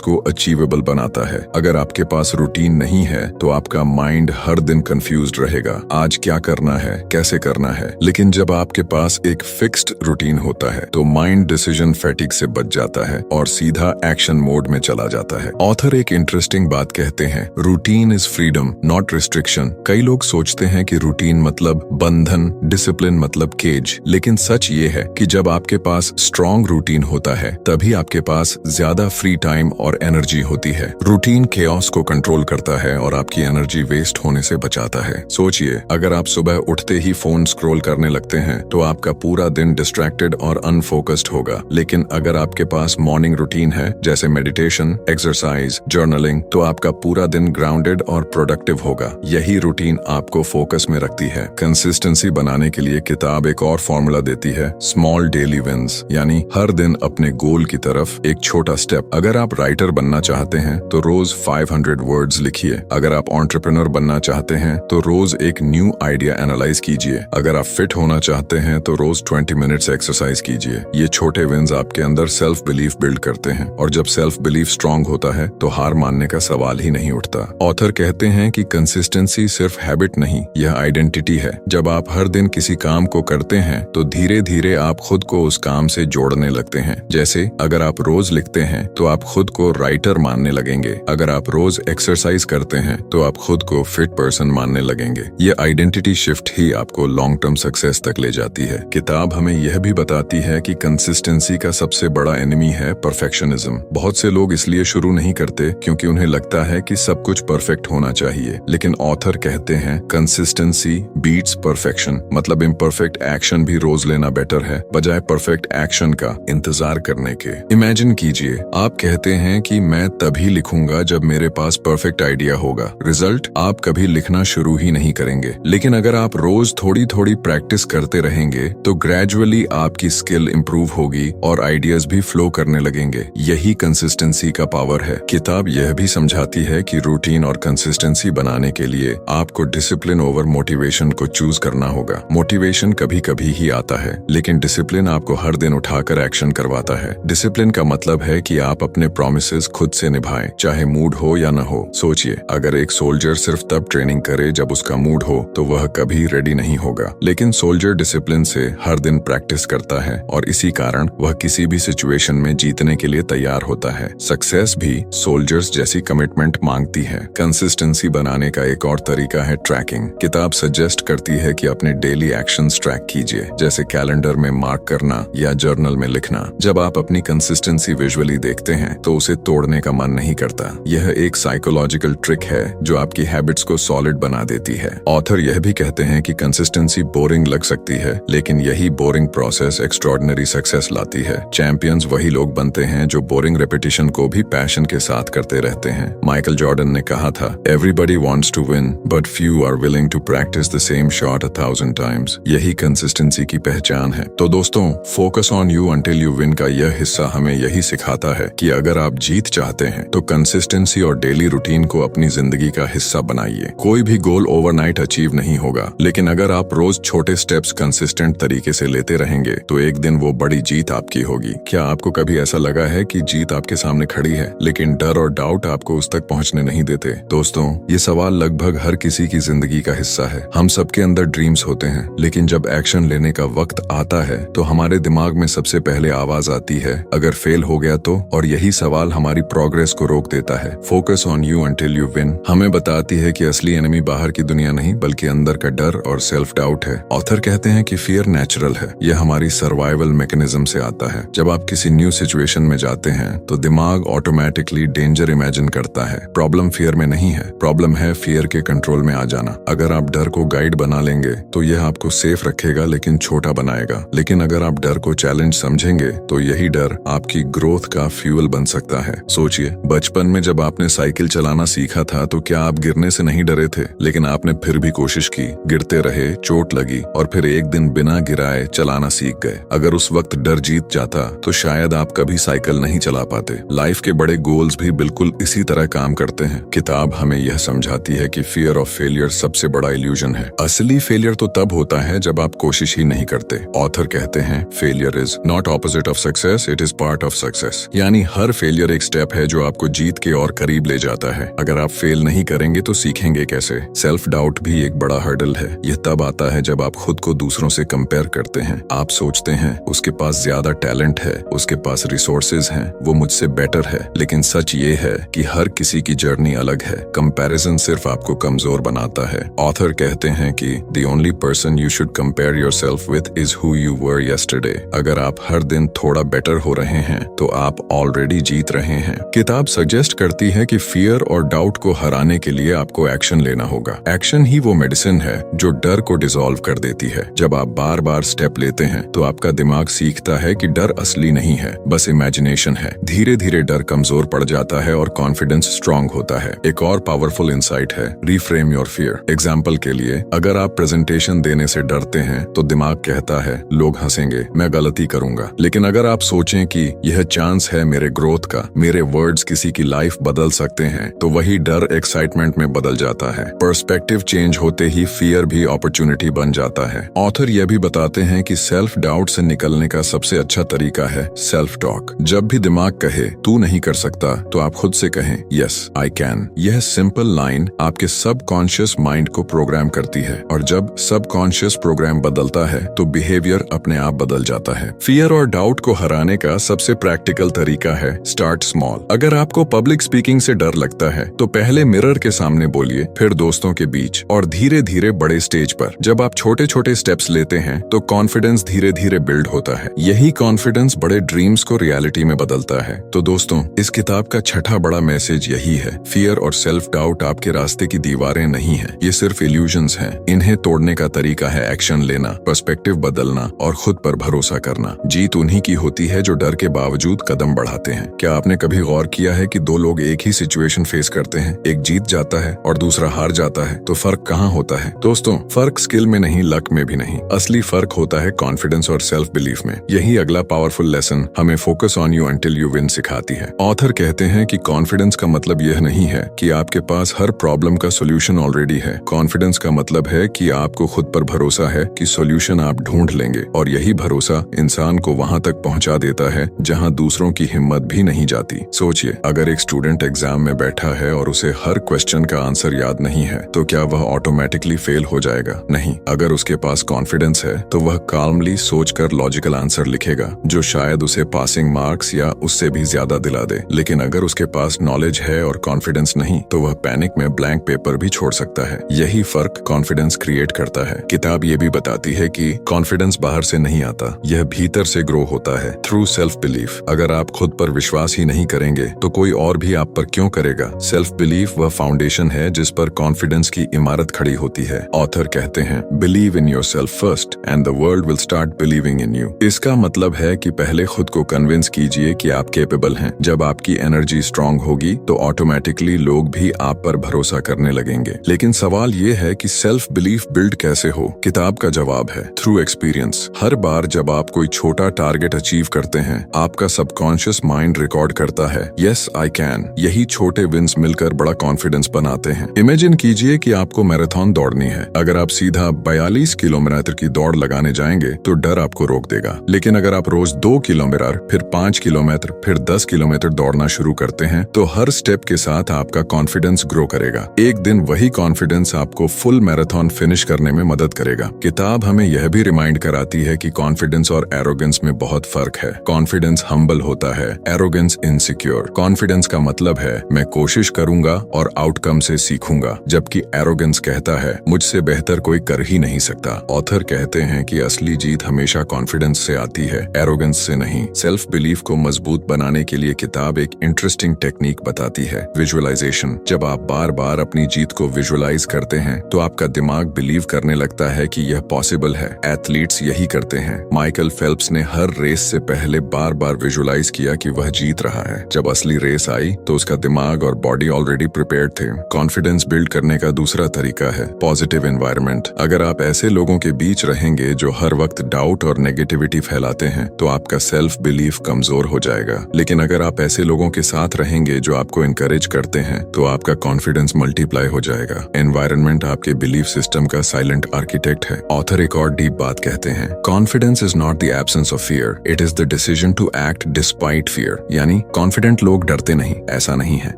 को अचीवेबल बनाता है। अगर आपके पास रूटीन नहीं है तो आपका माइंड हर दिन कंफ्यूज्ड रहेगा, आज क्या करना है, कैसे करना है। लेकिन जब आपके पास एक फिक्स्ड रूटीन होता है तो माइंड डिसीजन फैटिक से बच जाता है और सीधा एक्शन मोड में चला जाता है। ऑथर एक इंटरेस्टिंग बात कहते हैं, routine is freedom not restriction. कई लोग सोचते हैं कि रूटीन मतलब बंधन, डिसिप्लिन मतलब केज, लेकिन सच ये है कि जब आपके पास स्ट्रॉन्ग रूटीन होता है तभी आपके पास ज्यादा फ्री टाइम और एनर्जी होती है। रूटीन केओस को कंट्रोल करता है और आपकी एनर्जी वेस्ट होने से बचाता है। सोचिए, अगर आप सुबह उठते ही फोन स्क्रॉल करने लगते हैं तो आपका पूरा दिन डिस्ट्रैक्टेड और अनफोकस्ड होगा। लेकिन अगर आपके पास मॉर्निंग रूटीन है जैसे मेडिटेशन, एक्सरसाइज, जर्नलिंग, तो आपका पूरा दिन ग्राउंडेड और प्रोडक्टिव होगा। यही रूटीन आपको फोकस में रखती है। कंसिस्टेंसी बनाने के लिए किताब एक और फॉर्मूला देती है, स्मॉल डेली विंस, यानी हर दिन अपने गोल की तरफ एक छोटा स्टेप। अगर आप राइटर बनना चाहते हैं तो रोज 500 वर्ड्स लिखिए। अगर आप एंटरप्रेन्योर बनना चाहते हैं तो रोज एक न्यू आइडिया एनालाइज कीजिए। अगर आप फिट होना चाहते हैं तो रोज 20 मिनट्स एक्सरसाइज कीजिए। ये छोटे विंस आपके अंदर सेल्फ बिलीफ बिल्ड करते हैं और जब सेल्फ बिलीफ स्ट्रांग होता है तो हार मानने का सवाल ही नहीं उठता। ऑथर कहते हैं कि कंसिस्टेंसी सिर्फ हैबिट नहीं, यह आइडेंटिटी है। जब आप हर दिन किसी काम को करते हैं तो धीरे धीरे आप खुद को उस काम से जोड़ने लगते हैं। जैसे अगर आप रोज लिखते हैं तो आप खुद को राइटर मानने लगेंगे। अगर आप रोज एक्सरसाइज करते हैं तो आप खुद को फिट पर्सन मानने लगेंगे। ये आइडेंटिटी शिफ्ट ही आपको लॉन्ग टर्म सक्सेस तक ले जाती है। किताब हमें यह भी बताती है कि कंसिस्टेंसी का सबसे बड़ा एनिमी है परफेक्शनिज्म। बहुत से लोग इसलिए शुरू नहीं करते क्योंकि उन्हें लगता है कि सब कुछ परफेक्ट होना चाहिए, लेकिन ऑथर कहते हैं कंसिस्टेंसी बीट्स परफेक्शन। मतलब इम्परफेक्ट एक्शन भी रोज लेना बेटर है बजाय परफेक्ट एक्शन का इंतजार करने के। इमेजिन कीजिए, आप कहते हैं कि मैं तभी लिखूंगा जब मेरे पास परफेक्ट आइडिया होगा। रिजल्ट, आप कभी लिखना शुरू ही नहीं करेंगे। लेकिन अगर आप रोज थोड़ी थोड़ी प्रैक्टिस करते रहेंगे तो ग्रेजुअली आपकी स्किल इंप्रूव होगी और आइडियाज भी फ्लो करने लगेंगे। यही कंसिस्टेंसी का पावर है। किताब यह भी समझाती है कि रूटीन और कंसिस्टेंसी बनाने के लिए आपको डिसिप्लिन ओवर मोटिवेशन को चूज करना होगा। मोटिवेशन कभी कभी ही आता है, लेकिन डिसिप्लिन आपको हर दिन उठाकर एक्शन करवाता है। डिसिप्लिन का मतलब है कि आप अपने प्रॉमिसेस खुद से निभाएं, चाहे मूड हो या न हो। सोचिए, अगर एक सोल्जर सिर्फ तब ट्रेनिंग करे जब उसका मूड हो तो वह कभी रेडी नहीं होगा। लेकिन सोल्जर डिसिप्लिन से हर दिन प्रैक्टिस करता है और इसी कारण वह किसी भी सिचुएशन में जीतने के लिए तैयार होता है। सक्सेस भी सोल्जर्स जैसी कमिटमेंट मांगती है। कंसिस्टेंसी बनाने का एक और तरीका है ट्रैकिंग। किताब सजेस्ट करती है कि अपने डेली एक्शंस ट्रैक कीजिए, जैसे कैलेंडर में मार्क करना या जर्नल में लिखना। जब आप अपनी कंसिस्टेंसी विजुअली देखते हैं तो उसे तोड़ने का मन नहीं करता। यह एक साइकोलॉजिकल ट्रिक है जो आपकी हैबिट्स को सॉलिड बना देती है। ऑथर यह भी कहते हैं कि कंसिस्टेंसी बोरिंग लग सकती है, लेकिन यही बोरिंग प्रोसेस एक्स्ट्रॉर्डिनरी सक्सेस लाती है। चैंपियंस वही लोग बनते हैं जो बोरिंग रेपिटेशन को भी पैशन के साथ करते रहते हैं। माइकल जॉर्डन ने कहा था, everybody wants to win but few are willing to practice the same shot 1000 times. यही कंसिस्टेंसी की पहचान है। तो दोस्तों, focus on you until you win का यह हिस्सा हमें यही सिखाता है कि अगर आप जीत चाहते हैं तो कंसिस्टेंसी और डेली रूटीन को अपनी जिंदगी का हिस्सा बनाइए। कोई भी गोल ओवरनाइट अचीव नहीं होगा, लेकिन अगर आप रोज छोटे स्टेप्स कंसिस्टेंट तरीके से लेते रहेंगे तो एक दिन वो बड़ी जीत आपकी होगी। क्या आपको कभी ऐसा लगा है कि जीत आपके सामने खड़ी है लेकिन डर और डाउट आपको उस तक पहुंचने नहीं देते? दोस्तों, ये सवाल लगभग हर किसी की जिंदगी का हिस्सा है। हम सबके अंदर ड्रीम्स होते हैं, लेकिन जब एक्शन लेने का वक्त आता है तो हमारे दिमाग में सबसे पहले आवाज आती है, अगर फेल हो गया तो? और यही सवाल हमारी प्रोग्रेस को रोक देता है। Focus on you until you win हमें बताती है कि असली एनिमी बाहर की दुनिया नहीं बल्कि अंदर का डर और सेल्फ डाउट है। ऑथर कहते हैं कि फियर नेचुरल है, यह हमारी सर्वाइवल मैकेनिज्म से आता है। जब आप किसी न्यू सिचुएशन में जाते हैं तो दिमाग ऑटोमेटिकली डेंजर इमेजिन करता है। प्रॉब्लम फियर में नहीं है, प्रॉब्लम है फियर के कंट्रोल में आ जाना। अगर आप डर को गाइड बना लेंगे तो यह आपको सेफ रखेगा लेकिन छोटा बनाएगा। लेकिन अगर आप डर को चैलेंज समझेंगे तो यही डर आपकी ग्रोथ का फ्यूल बन सकता है। सोचिए, बचपन में जब आपने साइकिल चलाना सीखा था तो क्या आप गिरने से नहीं डरे थे? लेकिन आपने फिर भी कोशिश की, गिरते रहे, चोट लगी और फिर एक दिन बिना गिराए चलाना सीख गए। अगर उस वक्त डर जीत जाता तो शायद आप कभी साइकिल नहीं चला पाते। लाइफ के बड़े गोल्स भी बिल्कुल इसी तरह काम करते हैं। किताब हमें यह समझाती है कि फियर ऑफ फेलियर सबसे बड़ा इल्यूजन है। असली फेलियर तो तब होता है जब आप कोशिश ही नहीं करते। ऑथर कहते हैं failure is not opposite of success, it is part of success. यानी हर फेलियर एक स्टेप है जो आपको जीत के और करीब ले जाता है। अगर आप फेल नहीं करेंगे तो सीखेंगे कैसे? सेल्फ डाउट भी एक बड़ा हर्डल है। यह तब आता है जब आप खुद को दूसरों से कंपेयर करते हैं। आप सोचते हैं उसके पास ज्यादा टैलेंट है, उसके पास रिसोर्सेज हैं, वो मुझसे बेटर है। लेकिन सच ये है कि हर किसी की जर्नी अलग है। कंपैरिजन सिर्फ आपको कमजोर बनाता है। ऑथर कहते हैं कि the only person you should compare yourself with is who you were yesterday. अगर आप हर दिन थोड़ा बेटर हो रहे हैं तो आप ऑलरेडी जीत रहे हैं। किताब सजेस्ट करती है कि फियर और डाउट को हराने के लिए आपको एक्शन लेना होगा। एक्शन ही वो मेडिसिन है जो डर को डिसॉल्व कर देती है। जब आप बार बार स्टेप लेते हैं तो आपका दिमाग सीखता है कि डर असली नहीं है, बस इमेजिनेशन है। धीरे धीरे डर कमजोर पड़ जाता है और कॉन्फिडेंस स्ट्रांग होता है। एक और पावरफुल इंसाइट है रिफ्रेम योर फियर। एग्जाम्पल के लिए, अगर आप प्रेजेंटेशन देने से डरते हैं तो दिमाग कहता है लोग हंसेंगे, मैं गलती करूंगा। लेकिन अगर आप सोचें कि यह चांस है मेरे ग्रोथ का, मेरे वर्ड्स किसी की लाइफ बदल सकते हैं, तो वही डर एक्साइटमेंट में बदल जाता है। पर्सपेक्टिव चेंज होते ही फियर भी अपॉर्चुनिटी बन जाता है। ऑथर यह भी बताते हैं कि सेल्फ डाउट से निकलने का सबसे अच्छा तरीका है सेल्फ टॉक। जब भी दिमाग कहे तू नहीं कर सकता तो आप खुद से कहें यस आई कैन। यह सिंपल लाइन आपके सबकॉन्शियस माइंड को प्रोग्राम करती है, और जब सबकॉन्शियस प्रोग्राम बदलता है तो बिहेवियर अपने आप बदल जाता है। फियर और डाउट को हराने का सबसे प्रैक्टिकल तरीका है स्टार्ट स्मॉल। अगर आपको पब्लिक स्पीकिंग से डर लगता है तो पहले मिरर के सामने बोलिए, फिर दोस्तों के बीच, और धीरे धीरे बड़े स्टेज पर। जब आप छोटे छोटे स्टेप्स लेते हैं तो कॉन्फिडेंस धीरे धीरे बिल्ड होता है। यही कॉन्फिडेंस बड़े ड्रीम्स को रियलिटी में बदलता है। तो दोस्तों, इस किताब का छठा बड़ा मैसेज यही है, फियर और सेल्फ डाउट आपके रास्ते की दीवारें नहीं है, ये सिर्फ इल्यूजन्स हैं। इन्हें तोड़ने का तरीका है एक्शन लेना, पर्सपेक्टिव बदलना और खुद पर भरोसा करना। जीत उन्हीं की होती है जो डर के बावजूद कदम बढ़ाते हैं। क्या आपने कभी गौर किया है कि दो लोग एक ही सिचुएशन फेस करते हैं, एक जीत जाता है और दूसरा हार जाता है, तो फर्क कहाँ होता है? दोस्तों, फर्क स्किल में नहीं, लक में भी नहीं, असली फर्क होता है कॉन्फिडेंस और सेल्फ बिलीफ में। यही अगला पावरफुल लेसन हमें focus on you until you win सिखाती है। ऑथर कहते हैं कि कॉन्फिडेंस का मतलब यह नहीं है कि आपके पास हर प्रॉब्लम का सोल्यूशन ऑलरेडी है। कॉन्फिडेंस का मतलब है कि आपको खुद पर भरोसा है कि सोल्यूशन आप ढूंढ लेंगे, और यही भरोसा इंसान को वहां तक पहुंचा देता है जहां दूसरों की हिम्मत भी नहीं जाती। सोचिए, अगर एक स्टूडेंट एग्जाम में बैठा है और उसे हर क्वेश्चन का आंसर याद नहीं है, तो क्या वह ऑटोमेटिकली फेल हो जाएगा? नहीं। अगर उसके पास कॉन्फिडेंस है तो वह काल्मली सोचकर लॉजिकल आंसर लिखेगा, जो शायद उसे पासिंग मार्क्स या उससे भी ज्यादा दिला दे। लेकिन अगर उसके पास नॉलेज है और कॉन्फिडेंस नहीं, तो वह पैनिक में ब्लैंक पेपर भी छोड़ सकता है। यही फर्क कॉन्फिडेंस क्रिएट करता है। किताब ये भी बताती है कि कॉन्फिडेंस बाहर से नहीं आता, यह भीतर से ग्रो होता है थ्रू सेल्फ बिलीफ। अगर आप खुद पर विश्वास ही नहीं करेंगे तो कोई और भी आप पर क्यों करेगा? सेल्फ बिलीफ वह फाउंडेशन है जिस पर कॉन्फिडेंस की इमारत खड़ी होती है। ऑथर कहते हैं believe in yourself first and the world will start believing in you. इसका मतलब है कि पहले खुद को कन्विंस कीजिए कि आप कैपेबल हैं। जब आपकी एनर्जी स्ट्रांग होगी तो ऑटोमेटिकली लोग भी आप पर भरोसा करने लगेंगे। लेकिन सवाल ये है कि सेल्फ बिलीफ बिल्ड कैसे हो? किताब का जवाब है थ्रू एक्सपीरियंस। हर बार जब आप कोई छोटा टारगेट अचीव करते हैं, आपका सबकॉन्शियस माइंड रिकॉर्ड करता है यस आई कैन। यही छोटे विंस मिलकर बड़ा कॉन्फिडेंस बनाते हैं। इमेजिन कीजिए कि आपको मैराथन दौड़नी है। अगर आप सीधा 42 किलोमीटर की दौड़ लगाने जाएंगे तो डर आपको रोक देगा। लेकिन अगर आप रोज 2 किलोमीटर, फिर 5 किलोमीटर, फिर 10 किलोमीटर दौड़ना शुरू करते हैं तो हर स्टेप के साथ आपका कॉन्फिडेंस ग्रो करेगा। एक दिन वही कॉन्फिडेंस आपको फुल मैराथन फिनिश करने में मदद करेगा। किताब हमें यह भी रिमाइंड कराती है कि कॉन्फिडेंस और एरोगेंस में बहुत फर्क है। कॉन्फिडेंस हम्बल होता है, एरोगेंस इनसिक्योर। कॉन्फिडेंस का मतलब है मैं कोशिश करूंगा और आउटकम से सीखूंगा, जबकि एरोगेंस कहता है मुझसे बेहतर कोई कर ही नहीं सकता। ऑथर कहते हैं कि असली जीत हमेशा कॉन्फिडेंस से आती है, एरोगेंस से नहीं। सेल्फ बिलीफ को मजबूत बनाने के लिए किताब एक इंटरेस्टिंग टेक्निक बताती है, विजुअलाइजेशन। जब आप बार बार अपनी जीत को विजुअलाइज करते हैं तो आपका दिमाग बिलीव करने लगता है कि यह पॉसिबल है। एथलीट्स यही करते हैं। माइकल फेल्प्स ने हर रेस से पहले बार बार विजुअलाइज किया कि वह जीत रहा है। जब असली रेस आई तो उसका दिमाग और बॉडी ऑलरेडी प्रिपेयर्ड थे। कॉन्फिडेंस बिल्ड करने का दूसरा तरीका है पॉजिटिव एनवायरनमेंट। अगर आप ऐसे लोगों के बीच रहेंगे जो हर वक्त डाउट और नेगेटिविटी फैलाते हैं तो आपका सेल्फ बिलीफ कमजोर हो जाएगा। लेकिन अगर आप ऐसे लोगों के साथ रहेंगे जो आपको इनकरेज करते हैं तो आपका कॉन्फिडेंस मल्टीप्लाई हो जाएगा। एनवायरनमेंट आपके बिलीफ सिस्टम का साइलेंट आर्किटेक्ट है। ऑथर एक और डीप बात कहते हैं, confidence is not the absence of fear, it is the decision to act despite fear. यानी कॉन्फिडेंट लोग डरते नहीं, ऐसा नहीं है,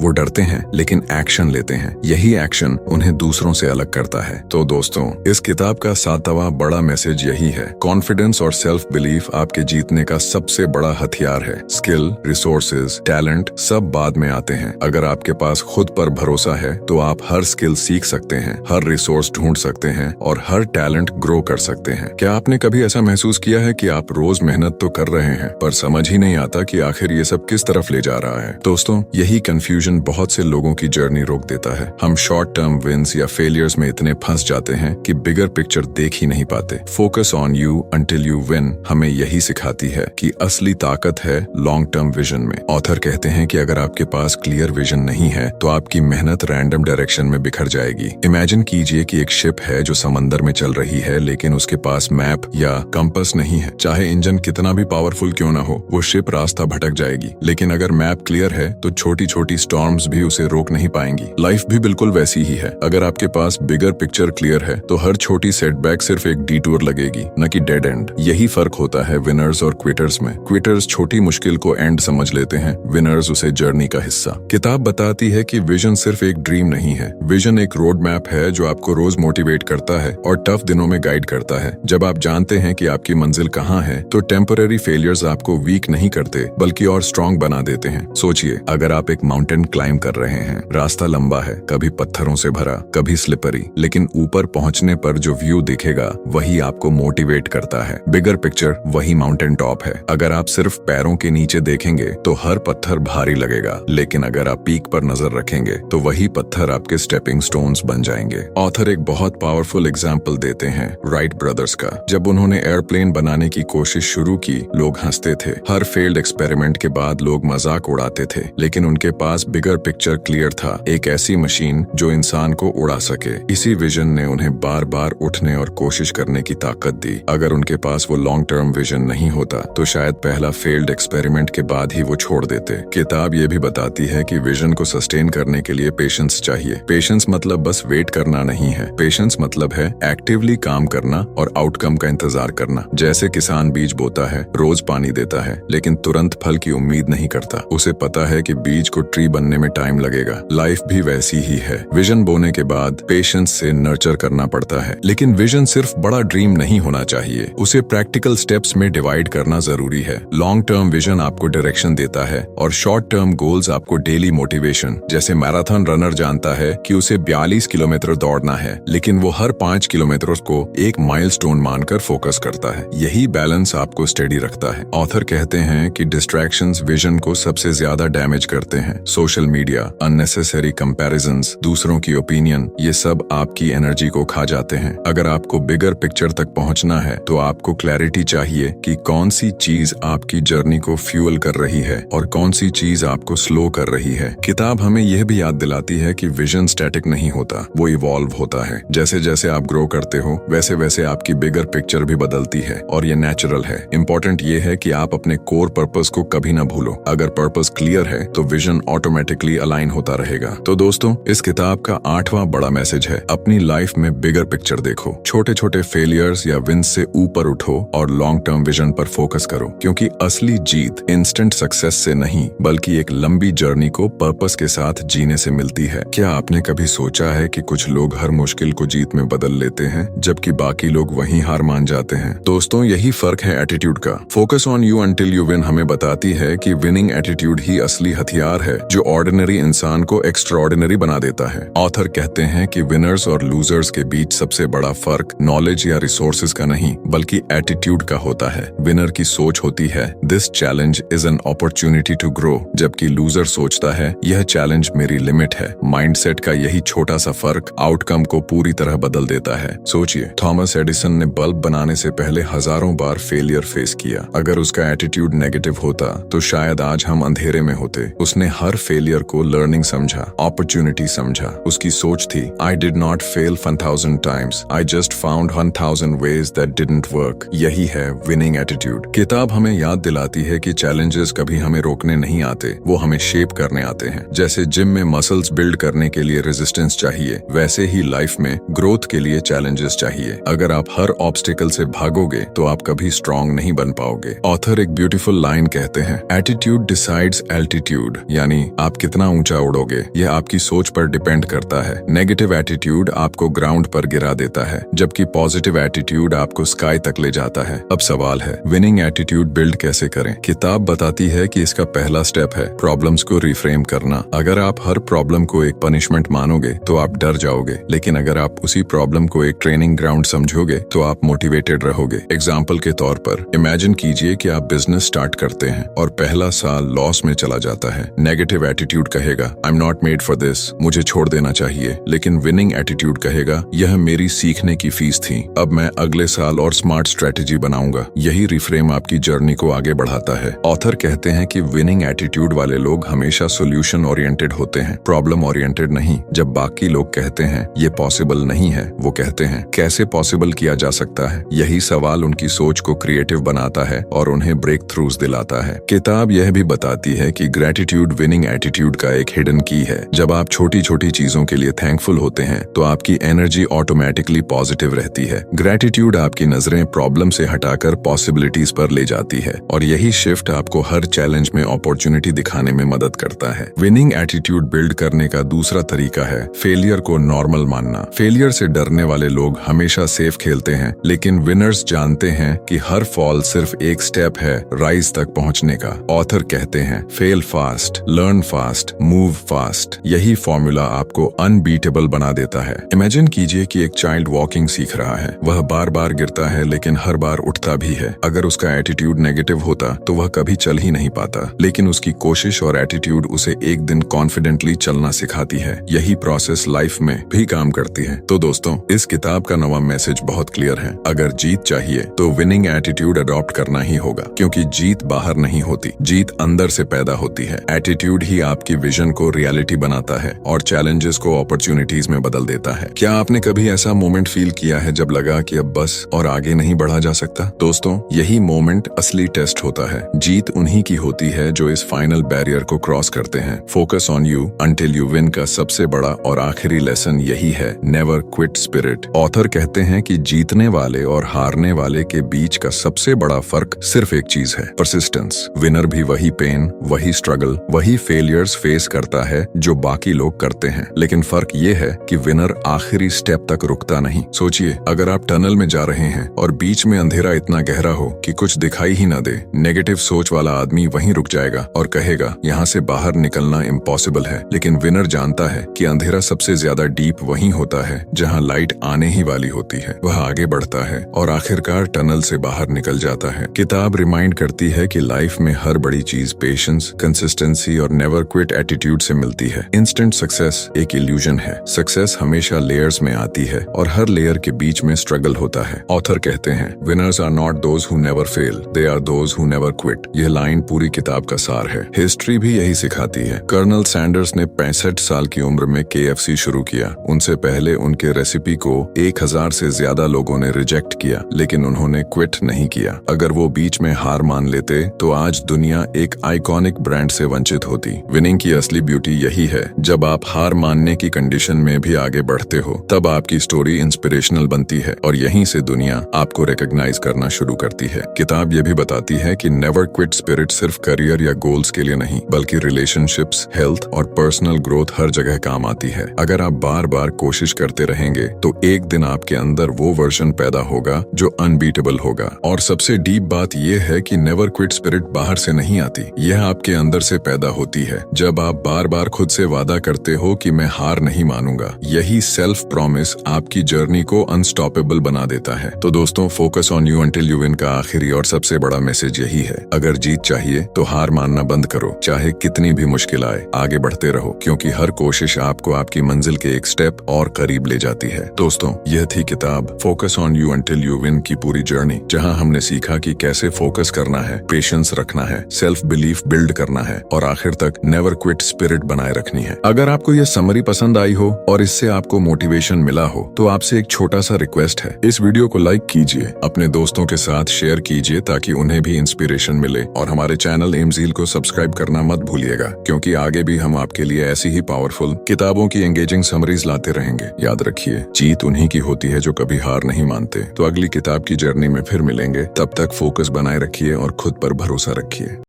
वो डरते हैं लेकिन एक्शन लेते हैं। यही एक्शन उन्हें दूसरों से अलग करता है। तो दोस्तों, इस किताब का 7वां बड़ा मैसेज यही है, कॉन्फिडेंस और सेल्फ बिलीफ आपके जीतने का सबसे बड़ा हथियार है। स्किल, रिसोर्सेज, टैलेंट सब बाद में आते हैं। अगर आपके पास खुद पर भरोसा है तो आप हर स्किल सीख सकते हैं, हर रिसोर्स ढूंढ सकते हैं और हर टैलेंट ग्रो कर सकते हैं। क्या आपने कभी ऐसा महसूस किया है कि आप रोज मेहनत तो कर रहे हैं पर समझ ही नहीं आता कि आखिर ये सब किस तरफ ले जा रहा है? दोस्तों, यही कंफ्यूजन बहुत से लोगों की जर्नी रोक देता है। हम शॉर्ट टर्म विंस या फेलियर्स में इतने फंस जाते हैं कि बिगर पिक्चर देख ही नहीं पाते। Focus on you until you win हमें यही सिखाती है कि असली ताकत है लॉन्ग टर्म विजन में। ऑथर कहते हैं कि अगर आपके पास क्लियर विजन नहीं है तो आपकी मेहनत रैंडम डायरेक्शन में बिखर जाएगी। इमेजिन कीजिए कि एक शिप है जो समंदर में चल रही है लेकिन उसके पास मैप या कंपास नहीं है। चाहे इंजन कितना भी पावरफुल क्यों ना हो, वो शिप रास्ता भटक जाएगी। लेकिन अगर मैप क्लियर है तो छोटी छोटी स्टॉर्म्स भी उसे रोक नहीं पाएंगी। लाइफ भी बिल्कुल वैसी ही है। अगर आपके पास बिगर पिक्चर क्लियर है तो हर छोटी सेटबैक सिर्फ एक डिटूर लगेगी, न कि डेड एंड। यही फर्क होता है विनर्स और क्विटर्स में। क्विटर्स छोटी मुश्किल को एंड समझ लेते हैं, विनर्स उसे जर्नी का हिस्सा। किताब बताती है कि विजन सिर्फ एक ड्रीम नहीं है, विजन एक रोड मैप है जो आपको रोज मोटिवेट करता है और टफ दिनों में गाइड करता है। जब आप जानते हैं कि आपकी मंजिल कहाँ है तो टेम्पररी फेलियर्स आपको वीक नहीं करते बल्कि और स्ट्रॉन्ग बना देते हैं। सोचिए, अगर आप एक माउंटेन क्लाइंब कर रहे हैं, रास्ता लंबा है, कभी पत्थरों से भरा, कभी स्लिपरी, लेकिन ऊपर पहुंचने पर जो व्यू दिखेगा वही आपको मोटिवेट करता है। बिगर पिक्चर वही माउंटेन टॉप है। अगर आप सिर्फ पैरों के नीचे देखेंगे तो हर पत्थर भारी लगेगा, लेकिन अगर आप पीक पर नजर रखेंगे तो वही पत्थर आपके स्टेपिंग स्टोन्स बन जाएंगे। ऑथर एक बहुत पावरफुल एग्जाम्पल देते हैं राइट ब्रदर्स का। जब उन्होंने एयरप्लेन बनाने की कोशिश शुरू की, लोग हंसते थे। हर फेल्ड एक्सपेरिमेंट के बाद लोग मजाक उड़ाते थे, लेकिन उनके पास बिगर पिक्चर क्लियर था, एक ऐसी मशीन जो इंसान को उड़ा सके। इसी विजन ने उन्हें बार बार उठने और कोशिश करने की ताकत दी। अगर उनके पास वो लॉन्ग टर्म विजन नहीं होता तो शायद पहला फेल्ड एक्सपेरिमेंट के बाद ही वो छोड़ देते। किताब ये भी बताती है कि विजन को सस्टेन करने के लिए पेशेंस चाहिए। पेशेंस मतलब बस वेट करना नहीं है, पेशेंस मतलब है एक्टिवली काम करना और आउटकम का इंतजार करना। जैसे किसान बीज बोता है, रोज पानी देता है, लेकिन तुरंत फल की उम्मीद नहीं करता। उसे पता है कि बीज को ट्री बनने में टाइम लगेगा। लाइफ भी वैसी ही है। विजन बोने के बाद पेशेंस से नर्चर करना पड़ता है। लेकिन विजन सिर्फ बड़ा ड्रीम नहीं होना चाहिए, उसे प्रैक्टिकल स्टेप्स में डिवाइड करना जरूरी है। लॉन्ग टर्म विजन आपको डायरेक्शन देता है और शॉर्ट टर्म गोल्स आपको डेली मोटिवेशन। जैसे मैराथन रनर जानता है कि उसे 42 किलोमीटर दौड़ना है, लेकिन वो हर 5 किलोमीटर को एक माइलस्टोन मानकर फोकस करता है। यही बैलेंस आपको स्टेडी रखता है। ऑथर कहते हैं कि डिस्ट्रैक्शंस विजन को सबसे ज्यादा डैमेज करते हैं। सोशल मीडिया, अननेसेसरी कंपैरिजंस, दूसरों की ओपिनियन, ये सब आपकी एनर्जी को खा जाते हैं। अगर आपको बिगर पिक्चर तक पहुंचना है तो आपको क्लैरिटी चाहिए कि कौन सी चीज आपकी जर्नी को फ्यूल कर रही है और कौन सी चीज आपको स्लो कर रही है। किताब हमें यह भी याद दिलाती है कि विजन स्टैटिक नहीं होता, वो इवॉल्व होता है। जैसे जैसे आप ग्रो करते हो वैसे वैसे आपकी बिगर पिक्चर भी बदलती है और ये नेचुरल है। इंपॉर्टेंट ये है कि आप अपने कोर पर्पस को कभी ना भूलो। अगर पर्पस क्लियर है तो विजन ऑटोमेटिकली अलाइन होता रहेगा। तो दोस्तों, इस किताब का 8वां बड़ा मैसेज है, अपनी लाइफ में बिगर पिक्चर देखो। छोटे छोटे फेलियर्स या विंस से ऊपर उठो और लॉन्ग टर्म विजन पर फोकस करो, क्योंकि असली जीत इंस्टेंट सक्सेस से नहीं बल्कि एक लंबी जर्नी को पर्पस के साथ जीने से मिलती है। क्या आपने कभी सोचा है कि कुछ लोग हर मुश्किल को जीत में बदल लेते हैं जबकि बाकी लोग वहीं हार मान जाते हैं? दोस्तों, यही फर्क है एटीट्यूड का। Focus on you until you win हमें बताती है कि विनिंग एटीट्यूड ही असली हथियार है जो ऑर्डिनरी इंसान को एक्स्ट्राऑर्डिनरी बना देता है। ऑथर कहते हैं कि विनर्स और लूजर्स के बीच सबसे बड़ा फर्क नॉलेज या रिसोर्सेज का नहीं बल्कि एटीट्यूड का होता है। विनर की सोच होती है, this challenge is an opportunity to grow, जबकि लूजर सोचता है, यह चैलेंज मेरी लिमिट है। माइंडसेट का यही छोटा सा फर्क आउटकम को पूरी तरह बदल देता है। सोचिए, थॉमस एडिसन ने बल्ब बनाने से पहले हजारों बार फेलियर फेस किया। अगर उसका एटीट्यूड नेगेटिव होता तो शायद आज हम अंधेरे में होते। उसने हर फेलियर को लर्निंग समझा, अपॉर्चुनिटी समझा। उसकी सोच थी, I did not fail 1000 times, I just found 1000 ways that didn't work. यही है विनिंग एटीट्यूड। किताब हमें याद दिलाती है कि चैलेंजेस कभी हमें रोकने नहीं आते, वो हमें शेप करने आते हैं। जैसे जिम में मसल्स बिल्ड करने के लिए रेजिस्टेंस चाहिए, वैसे ही लाइफ में ग्रोथ के लिए चैलेंजेस चाहिए। अगर आप हर ऑब्स्टिकल से भागो भागोगे तो आप कभी स्ट्रांग नहीं बन पाओगे। ऑथर एक ब्यूटीफुल लाइन कहते हैं, एटीट्यूड डिसाइड्स एल्टीट्यूड, यानी आप कितना ऊंचा उड़ोगे यह आपकी सोच पर डिपेंड करता है। नेगेटिव एटीट्यूड आपको ग्राउंड पर गिरा देता है, जबकि पॉजिटिव एटीट्यूड आपको स्काई तक ले जाता है। अब सवाल है, विनिंग एटीट्यूड बिल्ड कैसे करें? किताब बताती है कि इसका पहला स्टेप है प्रॉब्लम्स को रिफ्रेम करना। अगर आप हर प्रॉब्लम को एक पनिशमेंट मानोगे तो आप डर जाओगे, लेकिन अगर आप उसी प्रॉब्लम को एक ट्रेनिंग ग्राउंड समझोगे तो आप मोटिवेटेड रहोगे। एग्जाम्पल के तौर पर इमेजिन कीजिए कि आप बिजनेस स्टार्ट करते हैं और पहला साल लॉस में चला जाता है। नेगेटिव एटीट्यूड कहेगा, I am not made for this, मुझे छोड़ देना चाहिए। लेकिन विनिंग एटीट्यूड कहेगा, यह मेरी सीखने की फीस थी, अब मैं अगले साल और स्मार्ट स्ट्रेटेजी बनाऊंगा। यही रिफ्रेम आपकी जर्नी को आगे बढ़ाता है। ऑथर कहते हैं कि विनिंग एटीट्यूड वाले लोग हमेशा सोल्यूशन ओरिएंटेड होते हैं, प्रॉब्लम ओरिएंटेड नहीं। जब बाकी लोग कहते हैं ये पॉसिबल नहीं है, वो कहते हैं कैसे पॉसिबल किया जा सकता है। यही सवाल उनकी सोच को क्रिएटिव बनाता है और उन्हें ब्रेक थ्रूज दिलाता है। किताब यह भी बताती है कि ग्रेटिट्यूड विनिंग एटीट्यूड का एक हिडन की है। जब आप छोटी छोटी चीजों के लिए थैंकफुल होते हैं तो आपकी एनर्जी ऑटोमेटिकली पॉजिटिव रहती है। ग्रेटिट्यूड आपकी नजरें प्रॉब्लम से हटाकर पॉसिबिलिटीज पर ले जाती है और यही शिफ्ट आपको हर चैलेंज में अपॉर्चुनिटी दिखाने में मदद करता है। विनिंग एटीट्यूड बिल्ड करने का दूसरा तरीका है फेलियर को नॉर्मल मानना। फेलियर से डरने वाले लोग हमेशा सेफ खेलते हैं, लेकिन विनर्स जानते हैं कि हर फॉल सिर्फ एक स्टेप है राइज तक पहुंचने का। ऑथर कहते हैं, fail fast, learn fast, move fast. यही फॉर्मूला आपको अनबीटेबल बना देता है। इमेजिन कीजिए कि एक चाइल्ड वॉकिंग सीख रहा है। वह बार बार गिरता है लेकिन हर बार उठता भी है। अगर उसका एटीट्यूड नेगेटिव होता तो वह कभी चल ही नहीं पाता, लेकिन उसकी कोशिश और एटीट्यूड उसे एक दिन कॉन्फिडेंटली चलना सिखाती है। यही प्रोसेस लाइफ में भी काम करती है। तो दोस्तों, इस किताब का नवा मैसेज बहुत क्लियर है। अगर जीत चाहिए तो विनिंग एटीट्यूड अडॉप्ट करना ही होगा, क्योंकि जीत बाहर नहीं होती, जीत अंदर से पैदा होती है। एटीट्यूड ही आपकी विजन को रियलिटी बनाता है और चैलेंजेस को अपॉर्चुनिटीज में बदल देता है। क्या आपने कभी ऐसा मोमेंट फील किया है जब लगा कि अब बस और आगे नहीं बढ़ा जा सकता? दोस्तों, यही मोमेंट असली टेस्ट होता है। जीत उन्हीं की होती है जो इस फाइनल बैरियर को क्रॉस करते हैं। Focus on you until you win का सबसे बड़ा और आखिरी लेसन यही है, नेवर क्विट स्पिरिट। ऑथर कहते हैं कि जीतने वाले और हारने वाले के बीच का सबसे बड़ा फर्क सिर्फ एक चीज है, परसिस्टेंस। विनर भी वही पेन, वही स्ट्रगल, वही फेलियर्स फेस करता है जो बाकी लोग करते हैं, लेकिन फर्क ये है कि विनर आखिरी स्टेप तक रुकता नहीं। सोचिए, अगर आप टनल में जा रहे हैं और बीच में अंधेरा इतना गहरा हो कि कुछ दिखाई ही ना दे, नेगेटिव सोच वाला आदमी वहीं रुक जाएगा और कहेगा यहाँ से बाहर निकलना इम्पॉसिबल है। लेकिन विनर जानता है कि अंधेरा सबसे ज्यादा डीप वहीं होता है जहाँ लाइट आने ही वाली होती है। वह आगे बढ़ता है और आखिरकार टनल से बाहर निकल जाता है। किताब रिमाइंड करती है कि लाइफ में हर बड़ी चीज पेशेंस, कंसिस्टेंसी और नेवर क्विट एटीट्यूड से मिलती है। इंस्टेंट सक्सेस एक इल्यूजन है। सक्सेस हमेशा लेयर्स में आती है और हर लेयर के बीच में स्ट्रगल होता है। ऑथर कहते हैं, winners are not those who never fail, they are those who never quit. यह लाइन पूरी किताब का सार है। हिस्ट्री भी यही सिखाती है। कर्नल सैंडर्स ने 65 साल की उम्र में KFC शुरू किया। उनसे पहले उनके रेसिपी को 1000 से ज्यादा लोगों ने रिजेक्ट किया, लेकिन उन्होंने क्विट नहीं किया। अगर वो बीच में हार मान लेते तो आज दुनिया एक आइकॉनिक ब्रांड से वंचित होती। विनिंग की असली ब्यूटी यही है, जब आप हार मानने की कंडीशन में भी आगे बढ़ते हो, तब आपकी स्टोरी इंस्पिरेशनल बनती है और यहीं से दुनिया आपको रिकॉग्नाइज करना शुरू करती है। किताब ये भी बताती है कि नेवर क्विट स्पिरिट सिर्फ करियर या गोल्स के लिए नहीं, बल्कि रिलेशनशिप्स, हेल्थ और पर्सनल ग्रोथ हर जगह काम आती है। अगर आप बार बार कोशिश करते रहेंगे तो एक दिन आपके अंदर वो वर्जन पैदा होगा जो अनबीटेबल होगा। और सबसे डीप बात यह है कि नेवर क्विट स्पिरिट बाहर से नहीं आती, यह आपके अंदर से पैदा होती है। जब आप बार बार खुद से वादा करते हो कि मैं हार नहीं मानूंगा, यही सेल्फ प्रॉमिस आपकी जर्नी को अनस्टॉपेबल बना देता है। तो दोस्तों, focus on you until you win का आखिरी और सबसे बड़ा मैसेज यही है। अगर जीत चाहिए तो हार मानना बंद करो, चाहे कितनी भी मुश्किल आए, आगे बढ़ते रहो, क्योंकि हर कोशिश आपको आपकी मंजिल के एक स्टेप और करीब ले जाती है। दोस्तों, यह थी किताब focus on you until you win की पूरी जर्नी, जहां हमने सीखा कि कैसे फोकस करना है, पेशेंस रखना है, सेल्फ बिलीफ बिल्ड करना है और आखिर तक नेवर क्विट स्पिरिट बनाए रखनी है। अगर आपको यह समरी पसंद आई हो और इससे आपको मोटिवेशन मिला हो तो आपसे एक छोटा सा रिक्वेस्ट है, इस वीडियो को लाइक कीजिए, अपने दोस्तों के साथ शेयर कीजिए ताकि उन्हें भी इंस्पिरेशन मिले, और हमारे चैनल एमजीएल को सब्सक्राइब करना मत भूलिएगा, क्योंकि आगे भी हम आपके लिए ऐसी ही पावरफुल किताबों की एंगेजिंग समरीज लाते रहेंगे। याद रखिए, जीत उन्हीं की होती है जो कभी हार नहीं मानते। तो अगली किताब किताब की जर्नी में फिर मिलेंगे। तब तक फोकस बनाए रखिए और खुद पर भरोसा रखिए।